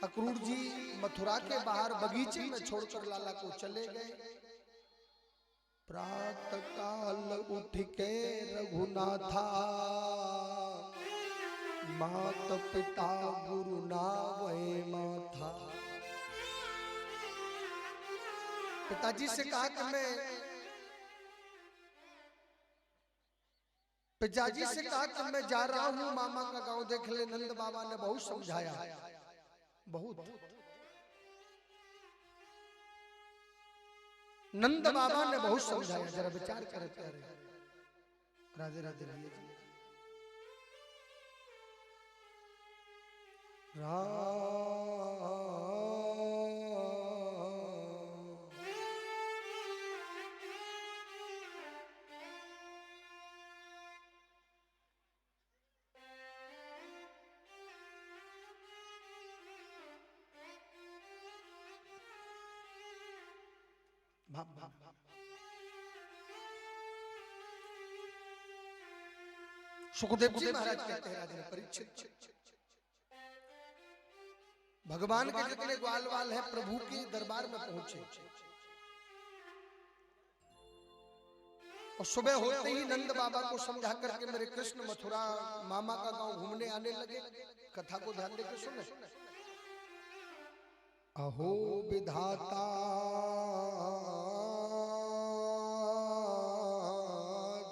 अक्रूर जी मथुरा के बाहर बगीचे में छोड़कर लाला को चले गए। प्रातः काल उठ के रघुनाथा, मात पिता गुरु नावे माथा। पिताजी से कहा कि मैं जा रहा हूं मामा का गांव देख ले। नंद बाबा ने बहुत समझाया, बहुत। नंद बाबा ने बहुत समझाया, जरा विचार करें प्यारे। राधे राधे भैया जी। सुखदेव जी महाराज कहते हैं राजा परीक्षित, भगवान के जितने ग्वाल वाल है प्रभु के दरबार में पहुंचे और सुबह होते ही नंद बाबा को समझा करके मेरे कृष्ण मथुरा मामा का गांव घूमने आने लगे। कथा को ध्यान देकर सुने। अहो विधाता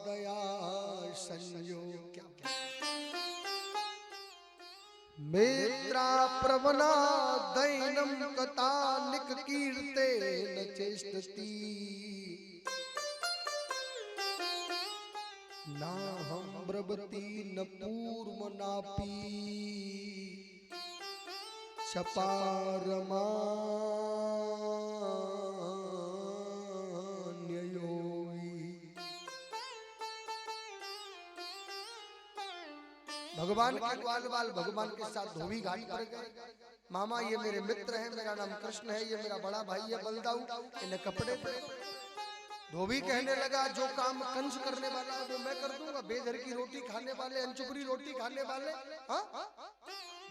दया संयोग, मेत्रा प्रवना दैनम कतालिक कीर्ते न चेष्टति, ना हम ब्रवती न पूर्व नापी सपारमा। भगवान के ग्वाल वाल भगवान के साथ धोबी घाट पर गए। मामा ये मेरे मित्र हैं, मेरा नाम कृष्ण है, ये मेरा बड़ा भाई है बलदाऊ, इन्हें कपड़े दे। धोबी कहने लगा जो काम कंस करने वाला है वो मैं कर दूंगा। बेघर की रोटी खाने वाले, अनचुपड़ी रोटी खाने वाले, हाँ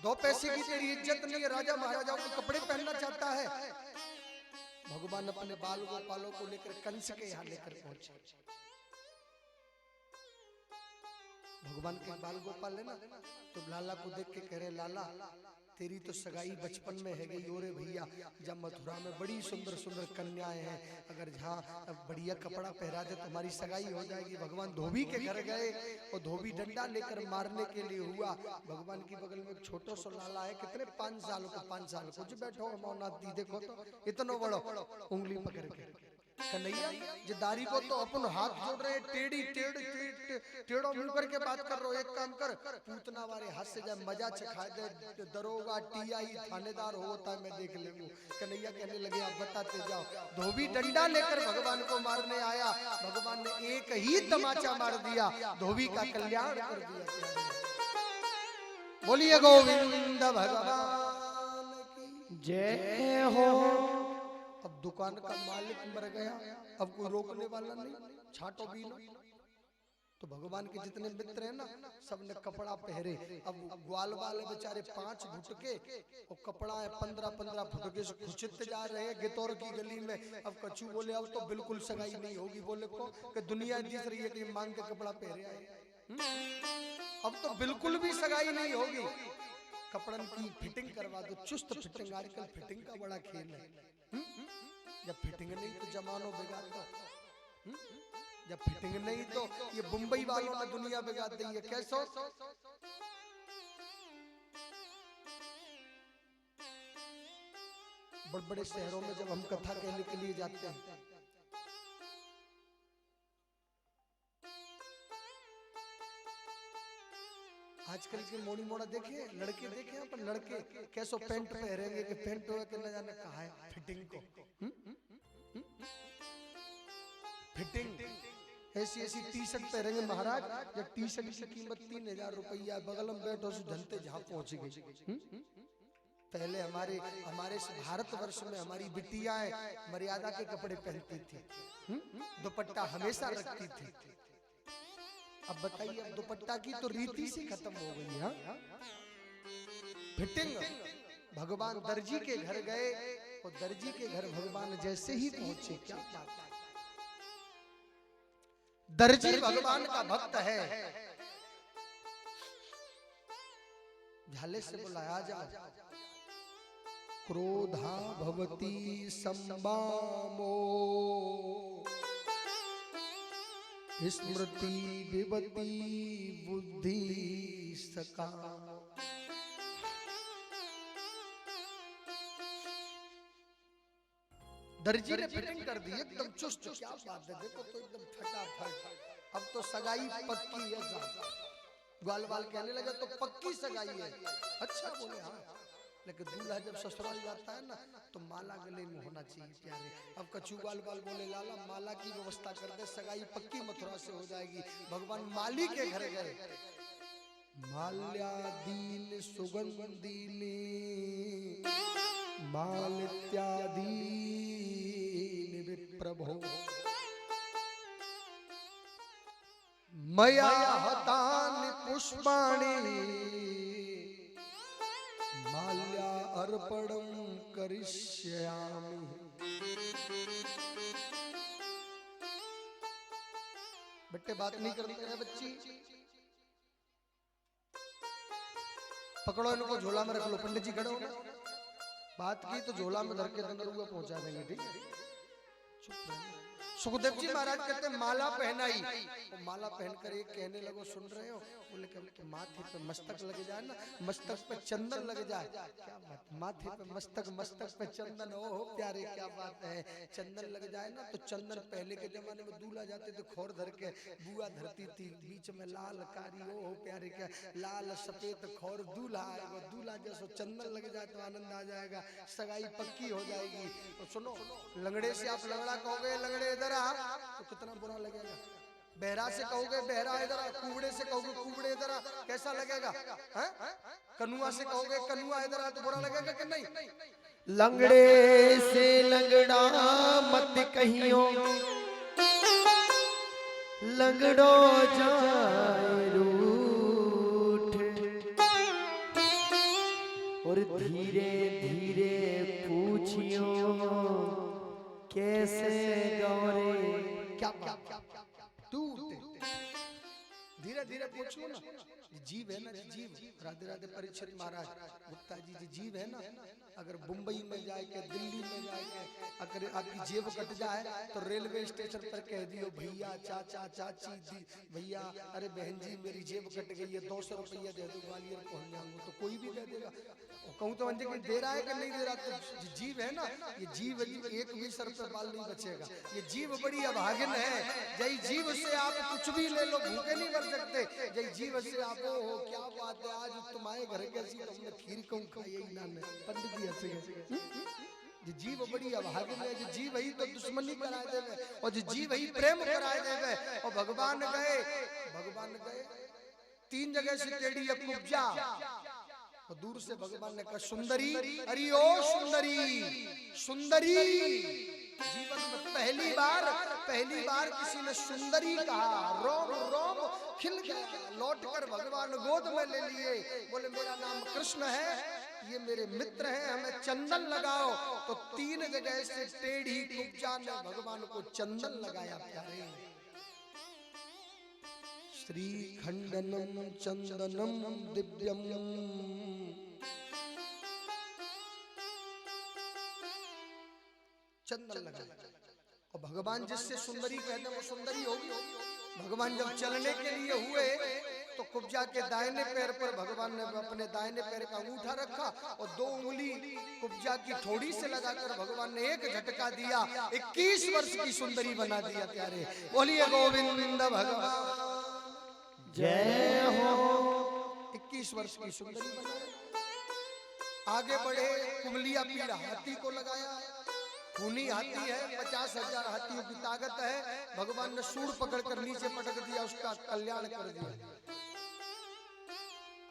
2 पैसे की तेरी इज्जत नहीं है, राजा महाराजाओं के कपड़े पहनना चाहता है। भगवान अपने बाल गोपालों को लेकर कंस के यहाँ लेकर पहुंचे। भगवान के बाल गोपाल है ना, तो लाला को देख के कह रहे लाला तेरी तो सगाई बचपन में है गई। ओरे भैया जब मथुरा में बड़ी सुंदर सुंदर कन्याएं हैं, अगर जहाँ बढ़िया कपड़ा पहरा दे तो हमारी सगाई हो जाएगी। भगवान धोबी के घर गए और धोबी डंडा लेकर मारने के लिए हुआ। भगवान की बगल में एक छोटा सा लाला है, कितने 5 साल को 5 साल कुछ बैठो मौनाथ दी देखो तो इतना बड़ो उंगली पकड़ के कन्हैया ये दारी को तो अपन हाथ जोड़ रहे, टेढ़ो मुंह करके बात कर रहे हो। एक काम कर, पूतना वाले हाथ से जब मजा चखा दे, दरोगा टीआई थानेदार होता है मैं देख लेंगे। कन्हैया कहने लगे आप बताते जाओ। धोबी डंडा लेकर भगवान को मारने आया, भगवान ने एक ही तमाचा मार दिया, धोबी का कल्याण कर दिया। बोलिए गोविंद भगवान की जय हो। अब दुकान का मालिक मर गया, अब कोई रोकने वाला नहीं, छाटो भी लो। तो भगवान के जितने मित्र हैं ना सबने कपड़ा पहरे। अब ग्वाल वाले बेचारे 5 घुटके और कपड़ा है 15-15 फुटके से खुचते जा रहे हैं गितौर की गली में। अब कछू बोले अब तो बिल्कुल सगाई नहीं होगी। बोले को कि दुनिया दिख रही है कि मांग के कपड़ा पहरे आए, अब तो बिल्कुल भी सगाई नहीं होगी। कपड़न की फिटिंग करवा दो, चुस्त फिटिंग। आजकल फिटिंग का बड़ा खेल है। जब फिटिंग नहीं तो जमानो बिगाड़ दो, जब फिटिंग नहीं तो ये मुंबई वालों ने दुनिया बिगाड़ दी है। कैसो बड़े बड़े शहरों में जब हम कथा कहने के लिए जाते हैं, आजकल के मोड़ी मोड़ा देखिए, लड़के देखे पर लड़के कैसो पैंट पहनेंगे कि पैंट हो के न जाने कहा है फिटिंग को। फिटिंग ऐसी ऐसी टी शर्ट पहनेंगे महाराज, जब टी शर्ट की कीमत 3000 रुपया, बगल में बैठो से झलते जहां पहुंच गई। पहले हमारे भारतवर्ष में हमारी बिटियाएं मर्यादा के कपड़े पहनती थी, दुपट्टा हमेशा रखती थी। अब बताइए दुपट्टा की तो रीति से खत्म हो गई है। फिटिंग भगवान दर्जी के घर गए और दर्जी के घर भगवान जैसे ही पहुंचे, क्या बात है, दर्जी भगवान का भक्त है, झाले से बुलाया जाओ। क्रोधा भवती संबामो स्मृति विवती बुद्धि सका। दर्जी ने फिटिंग कर दी एकदम चुस्त, क्या बात है, देखो तो एकदम फटाफट। अब तो सगाई पक्की है, ग्वाल बाल कहने लगे तो पक्की सगाई है। अच्छा बोले हाँ, लेकिन दूल्हा जब ससुराल जाता है ना तो माला गले में होना चाहिए प्यारे। अब कछु ग्वाल बाल बोले लाला माला की व्यवस्था कर दे, सगाई पक्की मथुरा से हो जाएगी। भगवान माली के घर गए, माल्यादीन सुगंधीनी मालित्यादीन विप्रभो मया हतानि पुष्पाणि माल्या अर्पणं करिष्यामि। बेटे बात नहीं करनी है बच्ची, पकड़ो इनको, झोला में रख लो। पंडित जी खड़े हो, बात की तो झोला में धर के दंदरुआ पहुंचा देंगे, ठीक है। सुखदेव जी महाराज कहते हैं माला पहनाई, और माला पहनकर एक कहने लगो, सुन रहे हो, बोले कि माथे पे मस्तक लग जाए ना, मस्तक पे चंदन लग जाए। क्या बात, माथे पे मस्तक, मस्तक पे चंदन, ओ प्यारे क्या बात है, चंदन लग जाए ना तो चंदन। पहले के जमाने में दूल्हा जाते थे खोर धर के, बुआ धरती थी बीच में लाल कारी, ओ प्यारे क्या लाल सफेद खोर, दूल्हा आएगा, दूल्हा जैसा चंदन लग जाए तो आनंद आ जाएगा, सगाई पक्की हो जाएगी। तो सुनो, लंगड़े से आप लंगड़ा कहोगे लंगड़े इधर तो कितना बुरा लगेगा, बहरा से कहोगे बहरा इधर, कुबड़े से कहोगे कुबड़े इधर, कैसा लगेगा, कनुआ से कहोगे कनुआ इधर, तो बुरा लगेगा कि नहीं। लंगड़े से लंगड़ा मत कहियो, लंगड़ो जाए रूठ, और धीरे धीरे पूछियो कैसे गौरे। क्या तू धीरे धीरे पूछो ना, जीव है ना, जीव। राधे राधे परीक्षित महाराज गुप्ता जी जीव है ना, अगर मुंबई में जाए के, दिल्ली में जाए के, अगर आपकी जेब कट जाए तो रेलवे स्टेशन पर कह दियो भैया चाचा चाची दी भैया, अरे बहन जी मेरी जेब कट गई है, 200 रुपया दे दो, ग्वालियर पहुंच जाऊंगा, तो कोई भी दे देगा। कहूँ तो अंजे दे रहा है कि नहीं दे रहा, तो जीव है ना, ये जीव एक भी सर पे बाल नहीं बचेगा, ये जीव बड़ी अभागिन है। जय जीव से आप कुछ भी ले लो, भूखे नहीं मर सकते। जय जीव से आप हो, क्या बात है, आज तुम्हारे घर के तुमने खीर कहूँ खाई ना, पंडित जी ऐसे जी जीव बड़ी अभागिन है, जो जीव ही तो दुश्मनी कराए देवे, और जो जीव ही प्रेम कराए देवे। और भगवान गए 3 जगह से टेढ़ी कुब्जा, और दूर से भगवान ने कहा सुंदरी, अरे ओ सुंदरी, सुंदरी। जीवन में पहली बार किसी ने सुंदरी कहा, रोम रोम खिल गया। लौटकर भगवान गोद में ले लिए, बोले मेरा नाम कृष्ण है, ये मेरे मित्र हैं, हमें चंदन लगाओ। तो 3 जगह से टेढ़ी कुब्जा ने भगवान को चंदन लगाया प्यारे। श्री खंडनम चंदनम दिव्यम चंदन लगा, और भगवान जिससे सुंदरी कहते हैं वो सुंदरी होगी। भगवान जब चलने के लिए हुए तो कुब्जा के दाहिने पैर पर भगवान ने अपने दाहिने पैर का अंगूठा रखा, और 2 उंगली कुब्जा की थोड़ी से लगाकर भगवान ने एक झटका दिया, 21 वर्ष की सुंदरी बना दिया प्यारे। बोलिए गोविंद भगवान जय हो। 21 वर्ष की सुंदरी बनाए। आगे बढ़े, कुमलिया पीड़ हाथी को लगाया, खूनी हाथी है, 50,000 हाथियों की ताकत है। भगवान ने सूंड पकड़कर नीचे पटक दिया, उसका कल्याण कर दिया।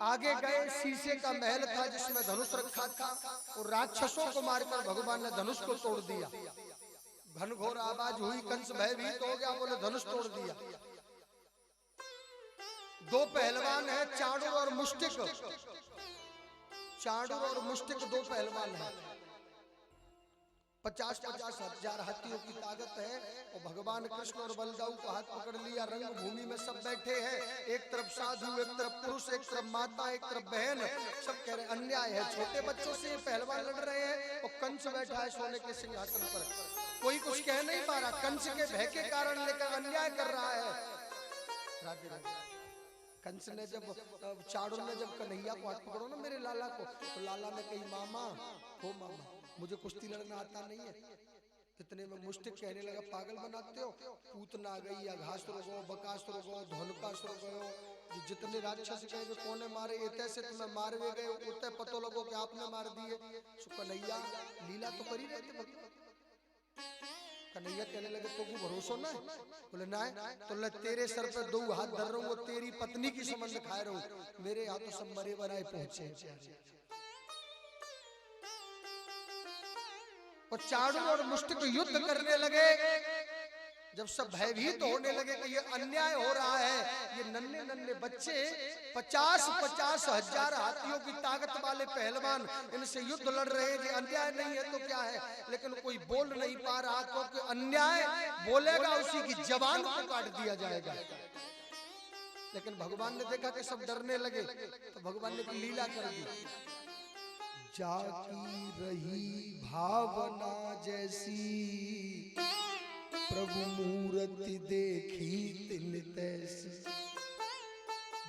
आगे गए, शीशे का महल था जिसमें धनुष रखा था, और राक्षसों को मारकर भगवान ने धनुष को तोड़ दिया। घनघोर आवाज हुई, कंस भयभीत हो गया, बोले धनुष तोड़ दिया। 2 पहलवान है, चाणूर और मुष्टिक, चाणूर और मुष्टिक दो पहलवान हैं, 50-50 हजार हाथियों की ताकत है। और भगवान कृष्ण और बलदाऊ का हाथ पकड़ लिया, रंग भूमि में सब बैठे हैं, एक तरफ साधु, एक तरफ पुरुष, एक तरफ माता, एक तरफ बहन, सब कह रहे अन्याय है। छोटे बच्चों से पहलवान लड़ रहे हैं और कंस बैठा है सोने के सिंहासन पर, कोई कुछ कह नहीं पा रहा, कंस के भय के कारण लेकर अन्याय कर रहा है। राधे राधे। कंस ने जब चाणूर ने जब कन्हैया को हाथ पकड़ो ना मेरे लाला को, तो लाला ने कही मामा हो मामा, मुझे कुश्ती लड़ना आता नहीं है। इतने में मुष्टिक कहने लगा पागल बनाते हो, पूतना गई, अघासुर गो, बकासुर गो, धनुकासुर गयो, जितने राक्षस गए वे कोने मारे, इतने से तुम्हें मारवे गए, उतने पतो लगो कि आपने मार दिए। कन्हैया लीला तो कर ही रहे थे भगवान। कन्हैया कहने लगे तो को भरोसा ना है? बोले ना है तो ले तेरे सर पे 2 हाथ धर रहा हूँ, तेरी पत्नी की संबंध खाए रहा हूँ, मेरे हाथ तो सब मरे बनाए पहुंचे। और चाणूर और मुष्टिक युद्ध करने लगे। जब सब भयभीत होने लगे कि ये अन्याय हो रहा है, ये नन्हे नन्हे बच्चे 50-50 हजार हाथियों की ताकत वाले पहलवान इनसे युद्ध लड़ रहे हैं, ये अन्याय नहीं है तो क्या है, लेकिन कोई बोल नहीं पा रहा, क्योंकि अन्याय बोलेगा उसी की जबान को काट दिया जाएगा। लेकिन भगवान ने देखा कि सब डरने लगे, तो भगवान ने लीला कर दी। जाकी रही भावना जैसी, प्रभु मूर्ति देखी तिन तैसी।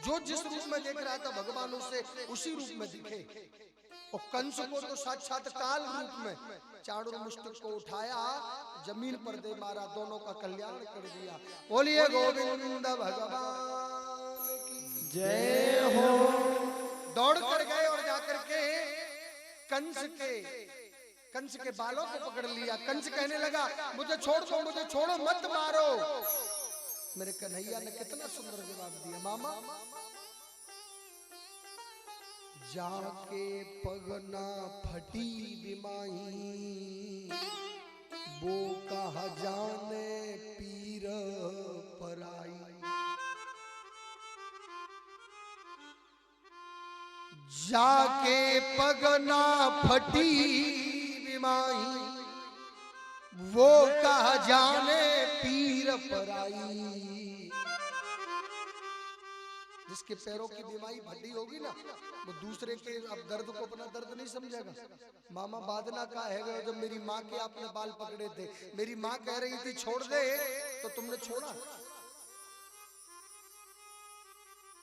जो जिस रूप में देख रहा था भगवान उसे उसी रूप में दिखे। और कंस को तो साक्षात काल रूप में चाणूर मुष्टिक को उठाया, जमीन पर दे मारा, दोनों का कल्याण कर दिया। बोलिए गोविंद भगवान की जय हो। दौड़ कर गए और जाकर के कंस के बालों को पकड़ लिया। कंस कहने लगा मुझे छोड़ दो, मुझे छोड़ो, मत मारो। मेरे कन्हैया ने कितना सुंदर जवाब दिया, मामा जाके पगना फटी बिमाई, वो कहा जाने पीर पराई। जाके पगना फटी बिमाई, वो कहा जाने पीर पराई। जिसके पैरों की बीमारी फटी होगी ना, वो दूसरे के अब दर्द को अपना दर्द नहीं समझेगा। मामा बादना का है गए, जब मेरी माँ के आपने बाल पकड़े थे, मेरी माँ कह रही थी छोड़ दे, तो तुमने छोड़ा।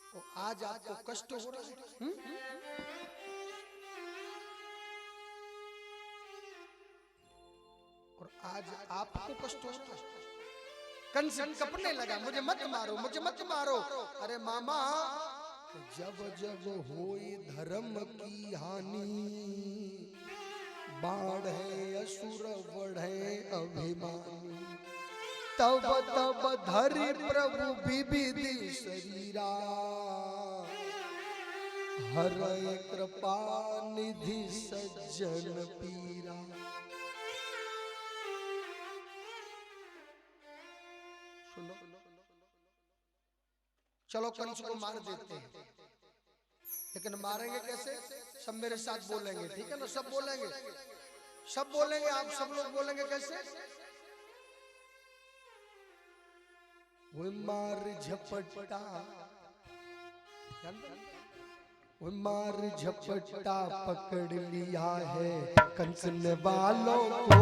और आज आपको कष्ट हो रहा है। और आज आपको कष्ट हो रहा है। कंस कपने लगा, मुझे मत मारो, मुझे मत मारो। अरे मामा जब जब होई धर्म की हानि, बाढ़े असुर बढ़े अभिमानी, तब तब धरि प्रभु विविधि शरीरा, हरय कृपा निधि सज्जन पीरा। सुनो, चलो कंस को मार देते हैं, लेकिन मारेंगे कैसे? सब मेरे साथ बोलेंगे, ठीक है ना? सब बोलेंगे, सब बोलेंगे, आप सब लोग बोलेंगे कैसे? वो मार झपटा, वो मार झपटा पकड़ लिया है कंस ने बालों को,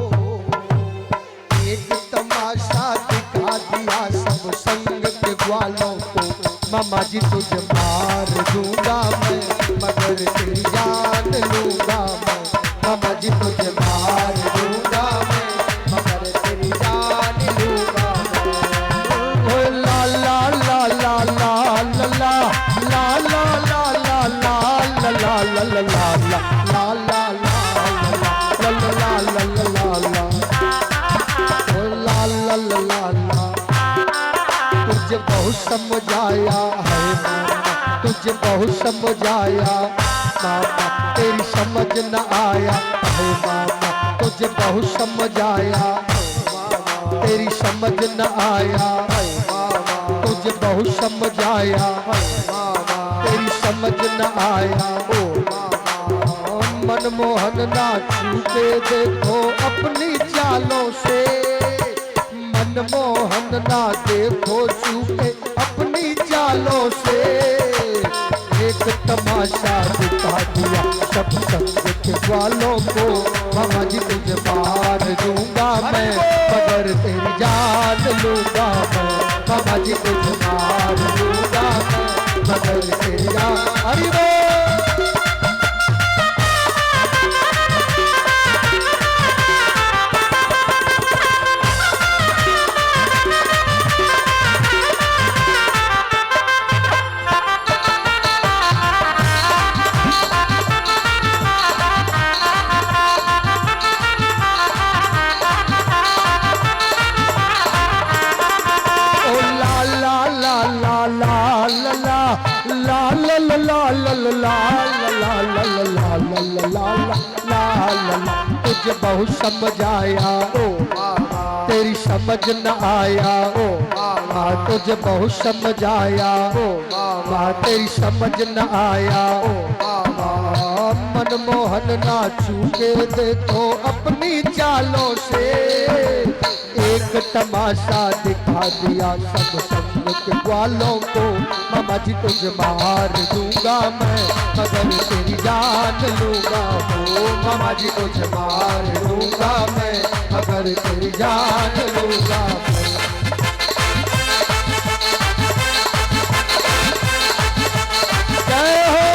एक तमाशा दिखा दिया सब संग के ग्वालों को। मामा जी तुझे मार दूंगा मैं, मगर तेरी जान लूंगा मैं। मामा जी तुझे मार दूंगा मैं, मगर तेरी जान लूंगा मैं। ला ला ला ला ला ला ला ला ला ला ला ला ला ला ला ला ला ला। तुझे बहुत समझाया है मामा, तुझे बहुत समझाया मामा, तेरी समझ न आया है मामा, तुझे बहुत समझाया मामा, तेरी समझ न आया है मामा, तुझे बहुत समझाया है मामा, तेरी समझ न आया ओ मामा। मनमोहन ना छूटे देखो अपनी चालों से, मनमोहन ना देखो छूटे अपनी चालों से। एक तमाशा दिखा दिया सब संग वालों को, मामा जी तुझे मार दूंगा मैं मगर तेरी जान लूंगा मैं, मामा जी तुझे मार दूंगा मैं मगर तेरी जान। हरि बोल। तुझे बहुत समझ आया ओ तेरी समझ न आया ओ तुझे बहुत समझ आया ओ तेरी समझ न आया ओ मनमोहन ना छूके देखो अपनी चालों से। एक तमाशा दिखा दिया सब संग वालों को, मामा जी तुझे मार दूंगा मैं मगर तेरी जान लूंगा वो, मामा जी तुझे मार दूंगा मैं मगर तेरी जान लूंगा मैं। जय हो।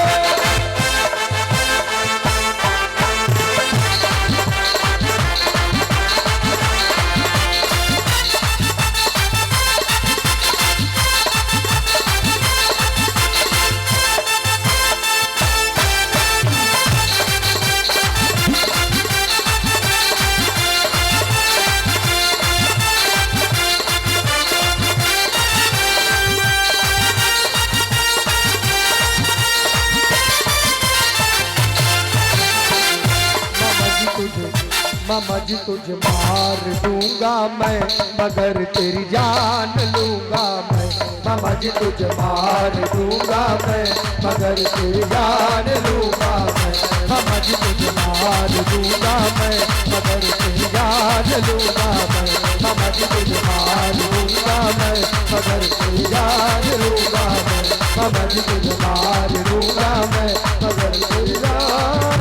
मामा जी तुझे मार दूंगा मैं मगर तेरी जान लूंगा मैं, मामा जी तुझे मार दूंगा मैं मगर तेरी जान लूंगा मैं, मामा जी तुझे मार दूंगा मैं मगर तेरी जान लूंगा मैं, मामा जी तुझे मार दूंगा मैं मगर तेरी जान लूंगा मैं, मामा जी तुझे मार दूंगा मैं मगर तेरी जान।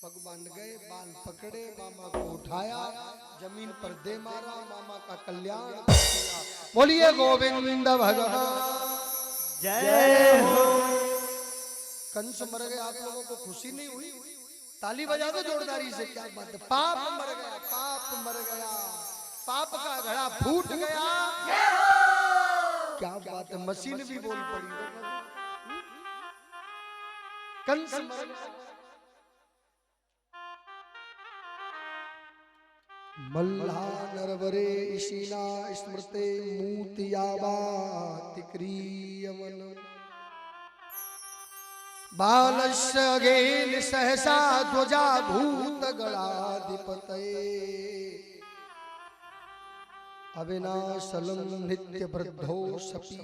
भगवान गए बाल पकड़े, मामा को उठाया जमीन पर दे मारा, मामा का कल्याण किया। बोलिए गोविंद भगवान जय हो। कंस मर गया, आप लोगों को खुशी नहीं हुई? ताली बजा दो जोरदारी से। क्या बात है, पाप मर गया, पाप मर गया, पाप का घड़ा फूट गया। क्या बात है, मशीन भी बोल पड़ी। कंस मर गया। मल्हा नरवरे इशिना स्मृते मूर्तियावाति क्रियमन बालस्य गेन सहसा ध्वजा भूत गणाधिपतये अविनाशलं नित्य वृद्धो सपि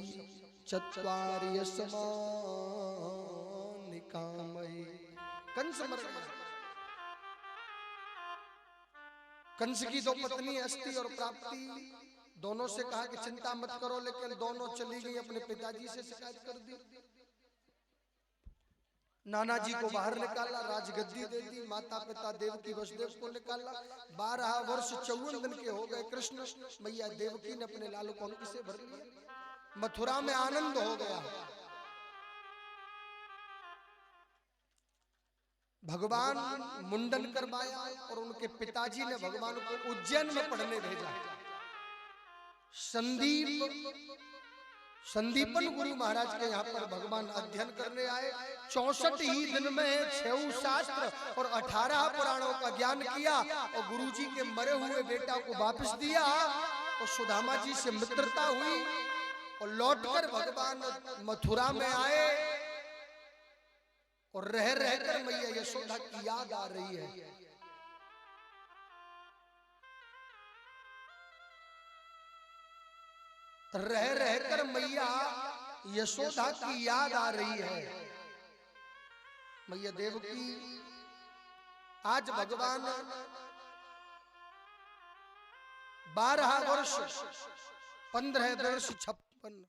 चत्वारि समानि कामये। कंस मर गया। कंस की दो पत्नी अस्ति और प्राप्ति, दोनों से कहा कि चिंता मत करो, लेकिन दोनों चली गई अपने पिताजी से शिकायत कर दी। नाना जी को बाहर निकाला, राजगद्दी दे दी, माता पिता देवकी वसुदेव को निकाला। 12 वर्ष 54 दिन के हो गए कृष्ण, मैया देवकी ने अपने लाल को उनकी से भर लिया। मथुरा में आनंद हो गया। भगवान मुंडन करवाया और उनके पिताजी ने भगवान को उज्जैन में पढ़ने भेजा। संदीपन गुरु महाराज के यहाँ पर भगवान अध्ययन करने आए। 64 ही दिन में 6 शास्त्र और 18 पुराणों का ज्ञान किया और गुरुजी के मरे हुए बेटा को वापस दिया और सुदामा जी से मित्रता हुई और लौटकर भगवान मथुरा में आए और रह रहकर मैया यशोदा की याद आ रही है। रह रहकर मैया यशोदा की याद आ रही है। मैया देवकी आज भगवान 12 वर्ष 15 वर्ष 56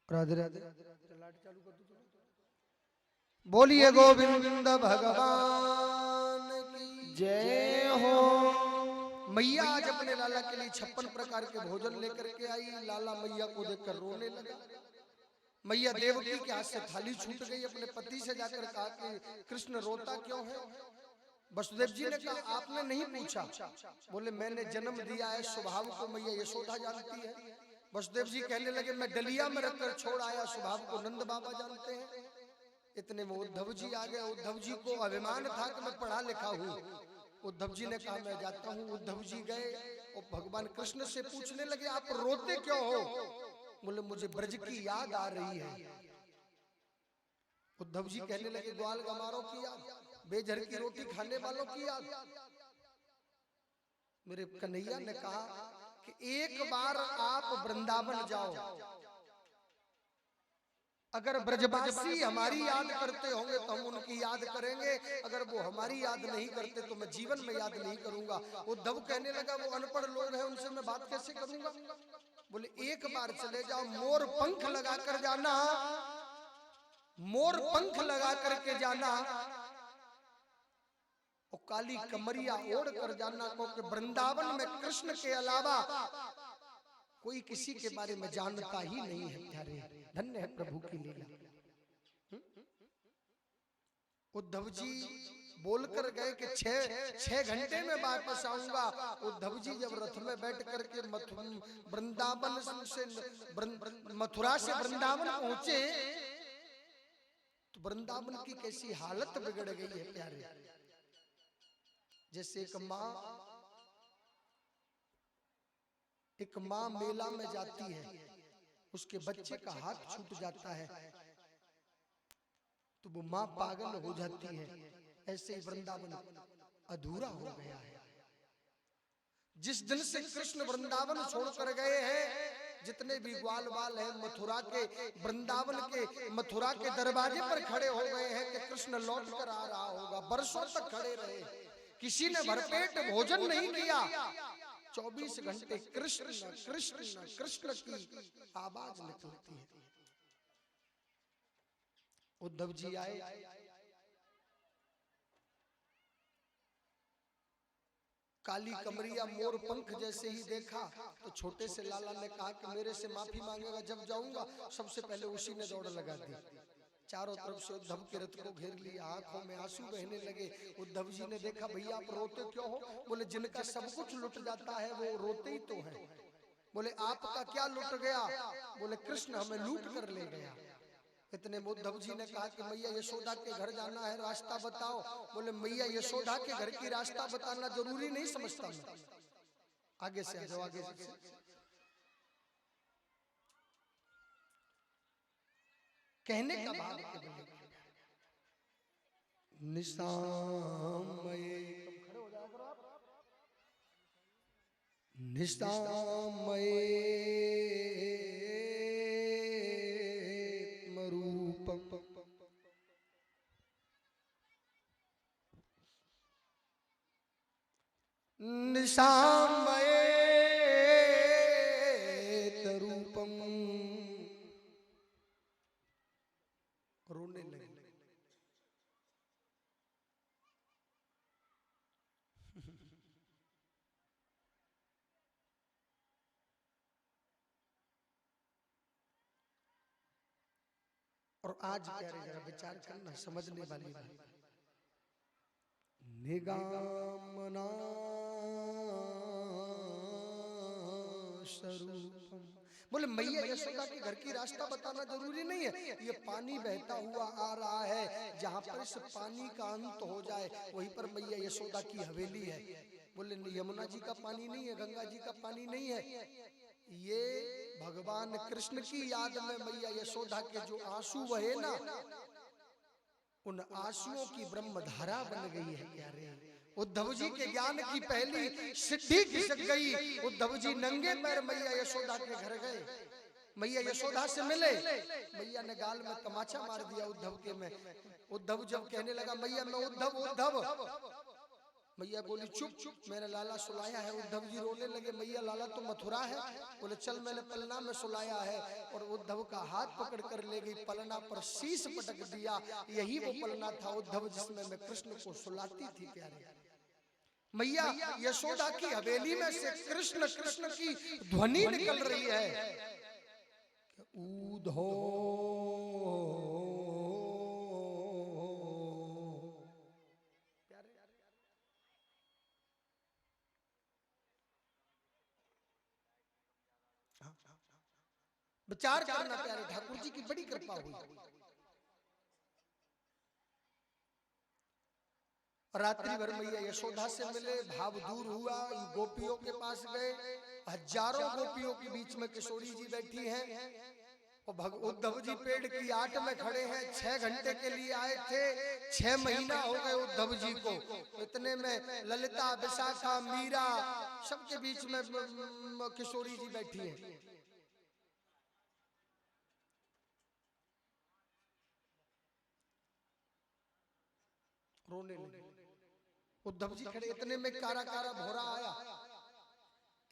राधे राधे चालू कर दो। बोलिए गोविंद भगवान की जय हो। मैया आज अपने लाला के लिए 56 प्रकार के भोजन लेकर के आई। लाला मैया को देखकर रोने लगा। मैया देवकी के हाथ से थाली छूट गई। अपने पति से जाकर कहा कि कृष्ण रोता क्यों है। वसुदेव जी ने कहा आपने नहीं पूछा। बोले मैंने जन्म दिया है, स्वभाव को मैया यशोदा जानती है। वसुदेव जी कहने लगे मैं डलिया में रखकर छोड़ आया, स्वभाव को नंद बाबा जानते हैं। इतने में उद्धव जी आ गए। उद्धव जी को अभिमान था कि मैं पढ़ा लिखा हूँ। उद्धव जी ने कहा मैं जाता हूँ। उद्धव जी गए और भगवान कृष्ण से पूछने लगे आप रोते क्यों हो। बोले मुझे ब्रज की याद आ रही है। उद्धव जी कहने लगे ग्वाल गमारों की याद, बेजहर की रोटी खाने वालों की याद। मेरे कन्हैया ने कहा कि एक बार आप वृंदावन जाओ, अगर ब्रजवासी हमारी याद करते होंगे तो हम उनकी याद करेंगे, अगर वो हमारी याद नहीं करते तो मैं जीवन में याद नहीं करूंगा। उद्धव कहने लगा वो अनपढ़ लोग हैं, उनसे मैं बात कैसे करूंगा। बोले एक बार चले जाओ, मोर पंख लगा कर जाना, मोर पंख लगा करके जाना और काली कमरिया ओढ़ कर जाना, क्योंकि वृंदावन में कृष्ण के अलावा कोई किसी के बारे में जानता ही नहीं है। प्यारे धन्य है प्रभु की लीला। उद्धव जी बोलकर गए कि छह घंटे में वापस आऊंगा। उद्धव जी जब रथ में बैठ करके वृंदावन से मथुरा से वृंदावन पहुंचे तो वृंदावन की कैसी हालत बिगड़ गई है प्यारे। जैसे एक माँ मेला में जाती है, उसके बच्चे का हाथ छूट जाता है तो वो माँ पागल हो जाती है। ऐसे ही वृंदावन अधूरा हो गया है। जिस दिन से कृष्ण वृंदावन छोड़कर गए हैं, जितने भी ग्वाल बाल हैं मथुरा के, वृंदावन के, मथुरा के दरवाजे पर खड़े हो गए हैं कि कृष्ण लौट कर आ रहा होगा। बरसों तक खड़े रहे, किसी ने भरपेट भोजन नहीं किया। 24 घंटे कृष्ण कृष्ण कृष्ण की आवाज निकलती है। उद्धव जी आए, काली कमरिया मोर पंख जैसे ही देखा तो छोटे से लाला ने कहा कि मेरे से माफी मांगेगा, जब जाऊंगा सबसे पहले उसी ने दौड़ लगा दी। चारों तरफ से उद्धव के रथ को घेर लिया, आंखों में आंसू बहने लगे। उद्धव जी ने देखा भैया आप रोते क्यों हो। बोले जिनका सब कुछ लुट जाता है वो रोते ही तो हैं। बोले आपका क्या लुट गया। बोले कृष्ण हमें लूट कर ले गया। इतने में उद्धव जी ने कहा कि मैया यशोदा के घर जाना है, रास्ता बताओ। बोले मैया यशोदा के घर की रास्ता बताना जरूरी नहीं समझता मैं। आगे से आ जाओ, आगे से। कहने का भाव निशामये, निशामये रूपम निशामयेत रूपम। रोने लगे। और आज प्यारे जरा विचार करना, समझने वाली बात। निगामना स्वरूपम। बोले मैया यशोदा के घर की रास्ता बताना जरूरी नहीं है, ये पानी बहता हुआ आ रहा है, जहाँ पर इस पानी का अंत हो जाए वहीं पर मैया यशोदा की हवेली है। बोले यमुना जी का पानी नहीं है, गंगा जी का पानी नहीं है, ये भगवान कृष्ण की याद में मैया यशोदा के जो आंसू बहे ना, उन आंसुओं की ब्रह्मधारा बन गई है प्यारे। उद्धव जी के ज्ञान की पहली सिद्धि खिसक गई। उद्धव जी नंगे पैर मैया यशोदा के घर गए, मैया यशोदा से मिले। मैया ने गाल में तमाचा मार दिया उद्धव के में। उद्धव जब कहने लगा मैया मैं उद्धव उद्धव, मैया बोली चुप चुप, मेरा लाला सुलाया है। उद्धव जी रोने लगे, मैया लाला तो मथुरा है। बोले चल मैंने पलना में सुलाया है, और उद्धव का हाथ पकड़ कर ले गई, पलना पर शीश पटक दिया। यही वो पलना था उद्धव जिसमें मैं कृष्ण को सुलाती थी प्यारे। मैया यशोदा की हवेली में से कृष्ण कृष्ण की ध्वनि निकल रही है, ऊधो विचार करना प्यारे, ठाकुर जी की बड़ी कृपा हुई। रात्रि भर मैया यशोदा से मिले, भाव दूर हुआ, गोपियों के पास गए। हजारों गोपियों के बीच में किशोरी जी बैठी हैं, और उद्धव जी पेड़ की आट में खड़े हैं। 6 घंटे के लिए आए थे, 6 महीना हो गए उद्धव जी को। इतने में ललिता, विशाखा, मीरा सबके बीच में किशोरी जी बैठी हैं। रोने लगे। उद्धव जी खड़े, इतने में कारा कारा भोरा आया।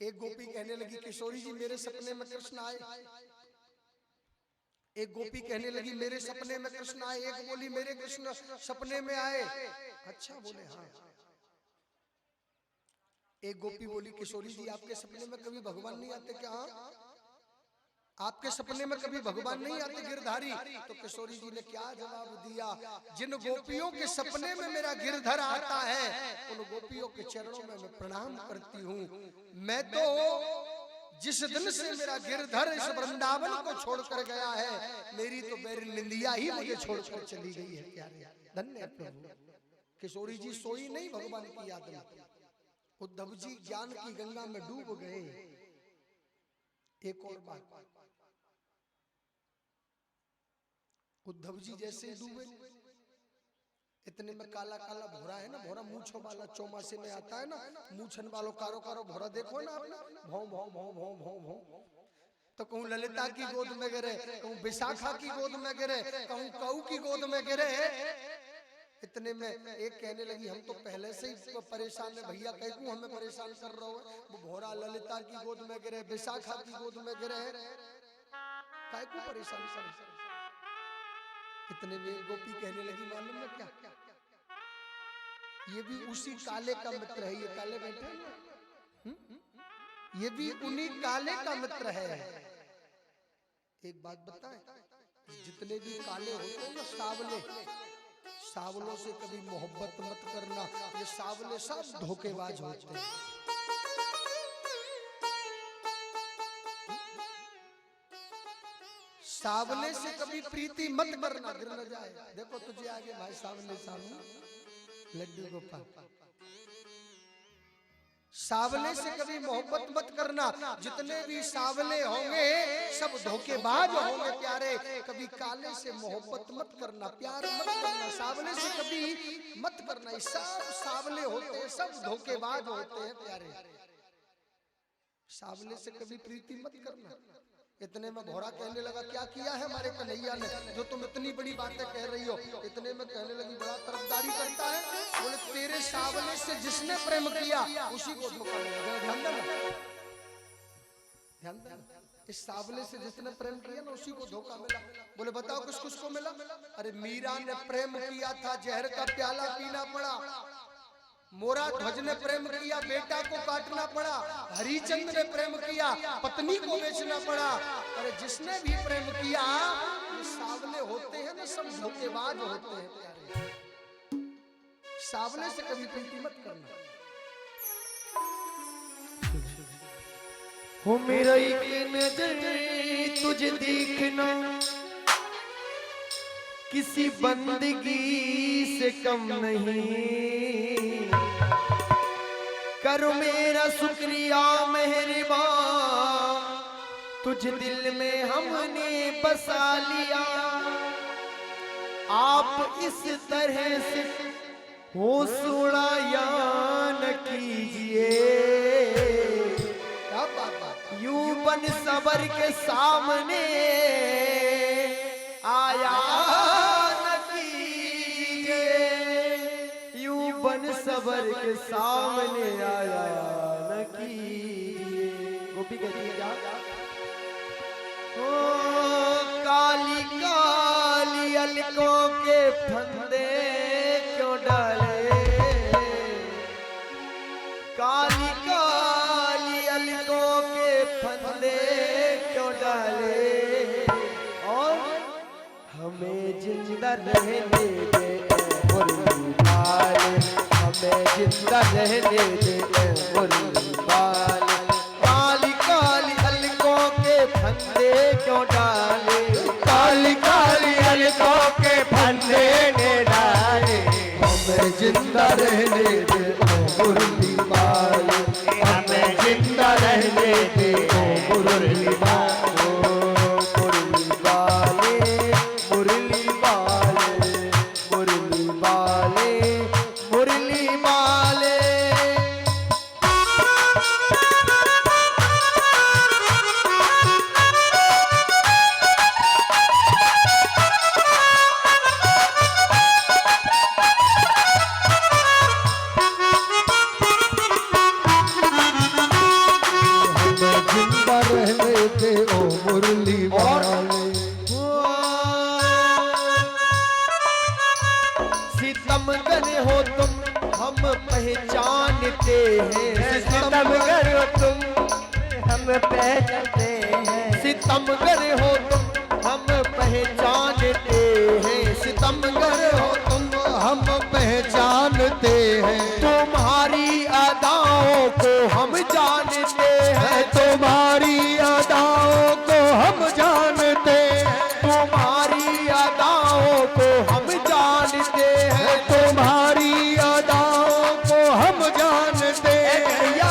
एक गोपी कहने लगी किशोरी जी मेरे सपने में कृष्ण आए। एक गोपी कहने लगी मेरे सपने में कृष्ण आए। एक बोली मेरे कृष्ण सपने में आए। अच्छा बोले हाँ। एक गोपी बोली किशोरी जी आपके सपने में कभी भगवान नहीं आते क्या? हाँ, आपके सपने में कभी भगवान नहीं आते गिरधारी? तो किशोरी जी ने क्या जवाब दिया, जिन गोपियों के सपने में मेरा गिरधर आता है उन गोपियों के चरणों में मैं प्रणाम करती हूँ। मैं तो जिस दिन से मेरा गिरधर इस वृंदावन को छोड़कर गया है, मेरी तो मेरी निंदिया ही मुझे छोड़कर चली गई है प्यारे। धन्य प्रभु। किशोरी जी सोई नहीं भगवान की याद में। उद्धव जी ज्ञान की गंगा में डूब गए। एक और बात, उद्धव जी जैसे ही डूबे, इतने में काला काला भोरा है ना, भोरा मूछों वाला चौमासे में आता है ना, मूछन वालों कारो कारो भोरा देखो ना आपने, भौं भौं भौं भौं भौं भौं। तो कहूँ ललिता की गोद में गिरे, कहूँ विशाखा की गोद में गिरे, कहूँ कऊ की गोद में गिरे। इतने में एक कहने लगी हम तो पहले से ही परेशान है भैया, कहूँ हमें परेशान कर रहा हो। वो भोरा ललिता की गोद में गिरे, विशाखा की गोद में गिरे, कहूँ परेशान कर। इतने में गोपी कहने लगी मालूम है क्या, ये भी उसी काले का मित्र है। ये काले बैठे हैं ना, ये भी उन्हीं काले का मित्र है। एक बात बताएं, जितने भी काले होते हैं ना सावले, सावलों से कभी मोहब्बत मत करना, ये सावले सब धोखेबाज होते हैं। सावले से कभी प्रीति मत करना, गिर न जाए। देखो तुझे आगे भाई सावले सावले लड्डू गोपाल, सावले से कभी मोहब्बत मत करना। जितने भी सावले होंगे सब धोखेबाज होंगे प्यारे। कभी काले से मोहब्बत मत करना, प्यार मत करना, सावले से कभी मत करना। सब सावले होते हैं, सब धोखेबाज होते हैं प्यारे। सावले से कभी प्रीति मत करना। इतने में भोरा कहने लगा क्या किया है हमारे कन्हैया ने जो तुम इतनी बड़ी बातें कह रही हो। इतने में कहने लगी बड़ा तरफदारी करता है। बोले तेरे सावले से जिसने प्रेम किया उसी को धोखा मिला। ध्यान देना, ध्यान देना, इस सावले से जिसने प्रेम किया ना उसी को धोखा मिला। बोले बताओ किस किसको मिला? अरे मीरा ने प्रेम किया था, जहर का प्याला पीना पड़ा। मोरा ध्वज ने प्रेम किया, बेटा को काटना पड़ा। हरिचंद ने प्रेम किया, पत्नी को बेचना पड़ा। अरे जिसने भी प्रेम किया, ये सावले होते हैं ना, सब धोखेबाज होते हैं प्यारे। सावले से कभी प्रीति मत करना। हो मेरा एक नजर तुझे देखना किसी बंदगी से कम नहीं। करो मेरा शुक्रिया मेहरबान, तुझ दिल में हमने बसा लिया। आप इस तरह से होश उड़ाया न कीजिए, यूं बन सबर के सामने आया न कीजिए, यूं बन सबर के सामने आया न कीजिए। गोपी कहती है क्या? ओ काली काली अलकों के फंदे क्यों डाले, काली काली अलकों के फंदे क्यों डाले, और हमें जिंदा रहने दे मुरली वाले, हमें जिंदा रहने दे मुरली वाले। काली काली अलकों के फंदे क्यों डाले, काली काली अलकों के फंदे ने डाले, हमें जिंदा रहने दे मुरली वाले, हमें जिंदा रहने दे मुरली वाले, मुरली वाले, मुरली वाले, मुरली वाले, मुरली वाले। जिंदा रहने दे ओ मुरली वाले। सितमगर हो तुम हम पहचानते हैं, सितमगर हो तुम हम पहचानते हैं, सितमगर हो तुम हम पहचानते हैं, सितमगर हो तुम हम पहचानते हैं, तुम्हारी अदाओं को हम जानते हैं, तुम्हारी अदाओं को हम जानते हैं, तुम्हारी अदाओं को हम जानते हैं, तुम्हारी अदाओं को हम जानते हैं। भैया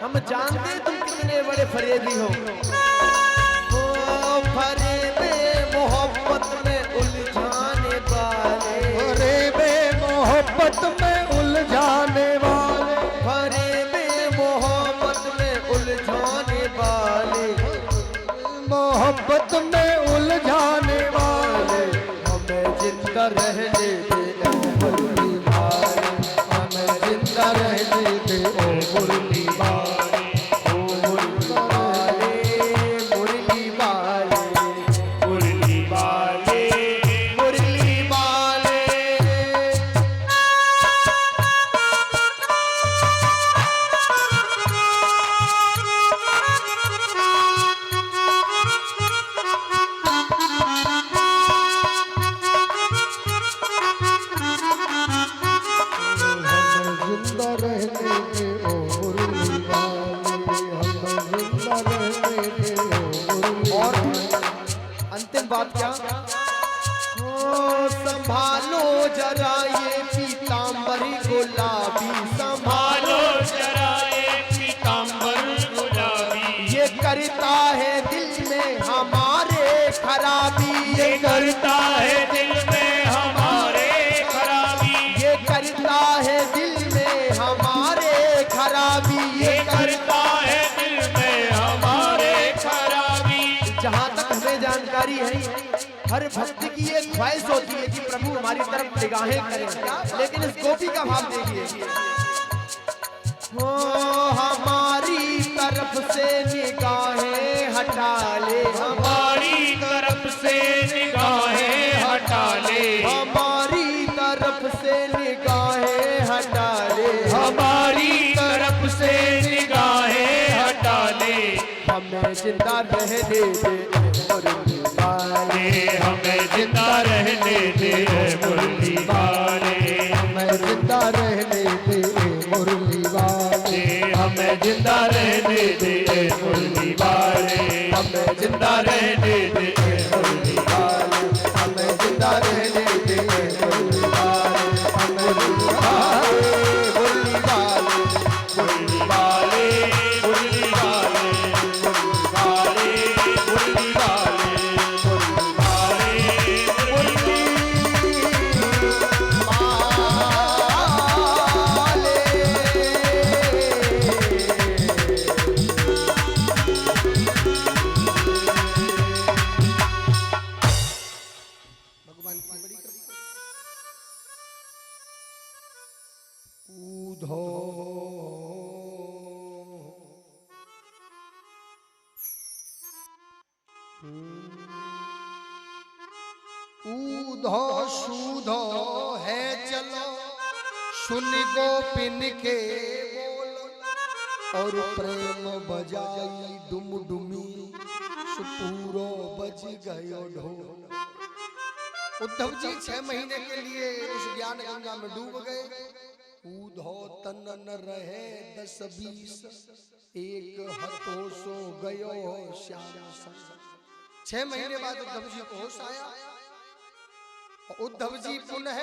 हम जानते तुम कितने बड़े फरेबी हो। ओ फरेबे मोहब्बत में उलझाने वाले, फरेबे मोहब्बत में उलझाने वाले, फरेबे मोहब्बत में उलझाने वाले, मोहब्बत में उलझाने वाले। हमें जिंदा रहने दे ओ मुरली वाले, हमें जिंदा रहने दे ओ मुरली वाले, ओ मुरली वाले, मुरली वाले, मुरली वाले, मुरली वाले। हमें जिंदा रहने दे ओ मुरली वाले, हमें जिंदा रहने दे ओ मुरली और वाले। अंतिम बात क्या? ओ संभालो जरा ये पीतांबरी गुलाबी, संभालो मानो जरा ये पीतांबर गुलाबी, ये करता है दिल में हमारे खराबी, ये करता है दिल में हमारे खराबी, ये करता है दिल में हमारे खराबी, ये करता है दिल में हमारे खराबी। जहाँ तक हमें जानकारी है हर भक्त की एक ख्वाहिश होती है कि प्रभु हमारी तरफ निगाहें करें, लेकिन इस गोपी का भाव देखिए। हो हमारी तरफ से निगाहें हटा ले, हमारी तरफ से निगाहें हटा ले, हमारी तरफ से निगाहें हटा ले, हमारी तरफ से निगाहें हटा ले, हमें जिंदा रहने दे मुरली वाले, हमें जिंदा रहने दे मुरली वाले, हमें जिंदा रहने दे मुरली वाले, हमें जिंदा रहने रहने दे मुरली वाले, हमें जिंदा रहने दे मुरली वाले, हमें जिंदा रहने दे मुरली वाले, हमें मुरली वाले, मुरली वाले, मुरली वाले, मुरली वाले, मुरली वाले, भगवान की बड़ी कृपा। ऊधो ऊधो सूधो है चलो, सुन गोपिन के बोल, और प्रेम बजाई डुम डुमी, सुपूरो बज गयो ढोल। उद्धव जी 6 महीने के लिए उस ज्ञान गंगा में डूब गए। ऊधो तन न रहे 10-20, एक हथो सो गयो श्याम संग। 6 महीने बाद उद्धव जी को होश आया। उद्धव जी पुनः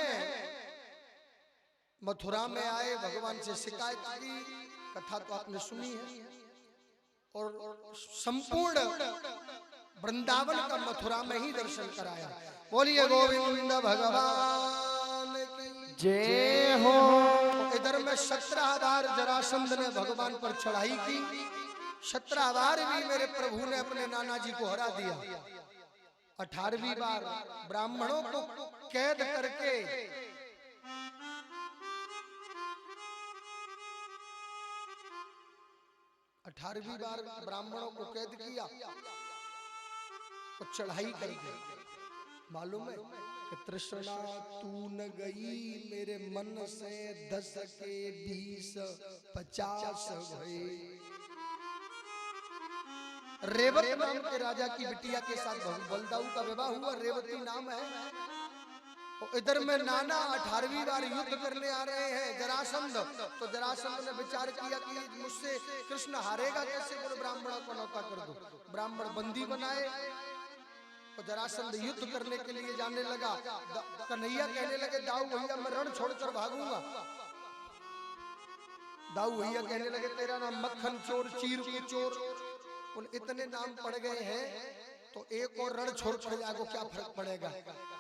मथुरा में आए, भगवान से शिकायत की। कथा तो आपने सुनी है, और संपूर्ण वृंदावन का मथुरा में ही दर्शन कराया। बोलिए गोविंद भगवान की जय हो। इधर में 17 बार जरासंध ने भगवान पर चढ़ाई की। 17 बार भी मेरे प्रभु ने अपने नाना जी को हरा दिया। 18वीं बार ब्राह्मणों को कैद करके ब्राह्मणों को कैद किया, तो चढ़ाई कर दी। मालूम है कि तृष्णा तू न गई मेरे मन से, 10 के 20 50 भये। रेवती नाम के राजा की बिटिया के साथ बलदाऊ का विवाह हुआ, रेवती नाम है। और इधर में नाना 18वीं बार युद्ध करने आ रहे हैं जरासंध। तो जरासंध ने विचार किया कि मुझसे कृष्ण हारेगा कैसे, बोले ब्राह्मणों को नौता कर दो। ब्राह्मण बंदी बनाए, तो जरासंध युद्ध करने के लिए जाने लगा। कन्हैया कहने लगे दाऊ भैया मैं रण छोड़कर भागूंगा। दाऊ भैया कहने लगे तेरा नाम मक्खन चोर, चीर को चोर, उन इतने नाम पड़ गए हैं, तो एक और रण छोड़कर जाओ, क्या फर्क पड़ेगा।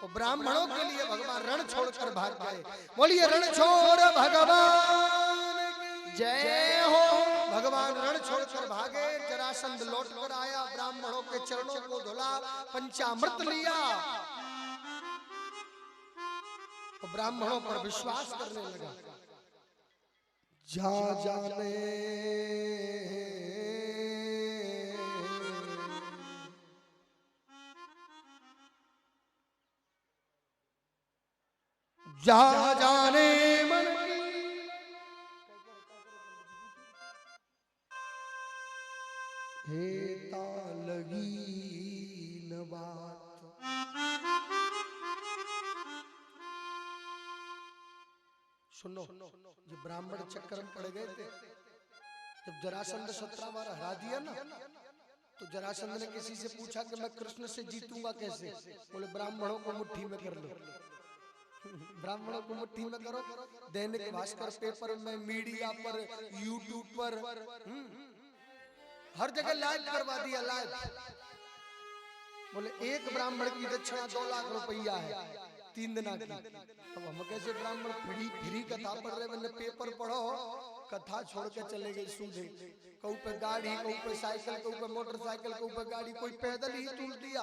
तो ब्राह्मणों के लिए भगवान रण छोड़कर भाग गए। बोलिए रण छोड़ भगवान जय हो। भगवान रण छोड़कर भागे। जरासंध लौट कर आया, ब्राह्मणों के चरणों को धुला, पंचामृत लिया, तो ब्राह्मणों पर विश्वास करने लगा। जा जाने जा जाने मन हेता लगी न बात। सुनो, जो ब्राह्मण चक्कर में पड़ गए थे, जब जरासंध 17 बार हरा दिया ना, तो जरासंध ने किसी से पूछा कि मैं कृष्ण से जीतूंगा कैसे। बोले ब्राह्मणों को मुट्ठी में कर लो। ब्राह्मणों को मुट्ठी में करो। दैनिक भास्कर पेपर में, मीडिया पर, यूट्यूब पर, हर जगह लाइव करवा दिया, लाइव। बोले एक ब्राह्मण की दक्षिणा 2 लाख रुपया है 3 दिना की। तो हम कैसे ब्राह्मण फ्री कथा पढ़ रहे, मैंने पेपर पढ़ो, कथा छोड़ के चले गए सूझे। कहूँ पे गाड़ी, कहूँ पे साइकिल, कहूँ पे मोटरसाइकिल, कहूँ पे गाड़ी, कोई पैदल ही तूल दिया।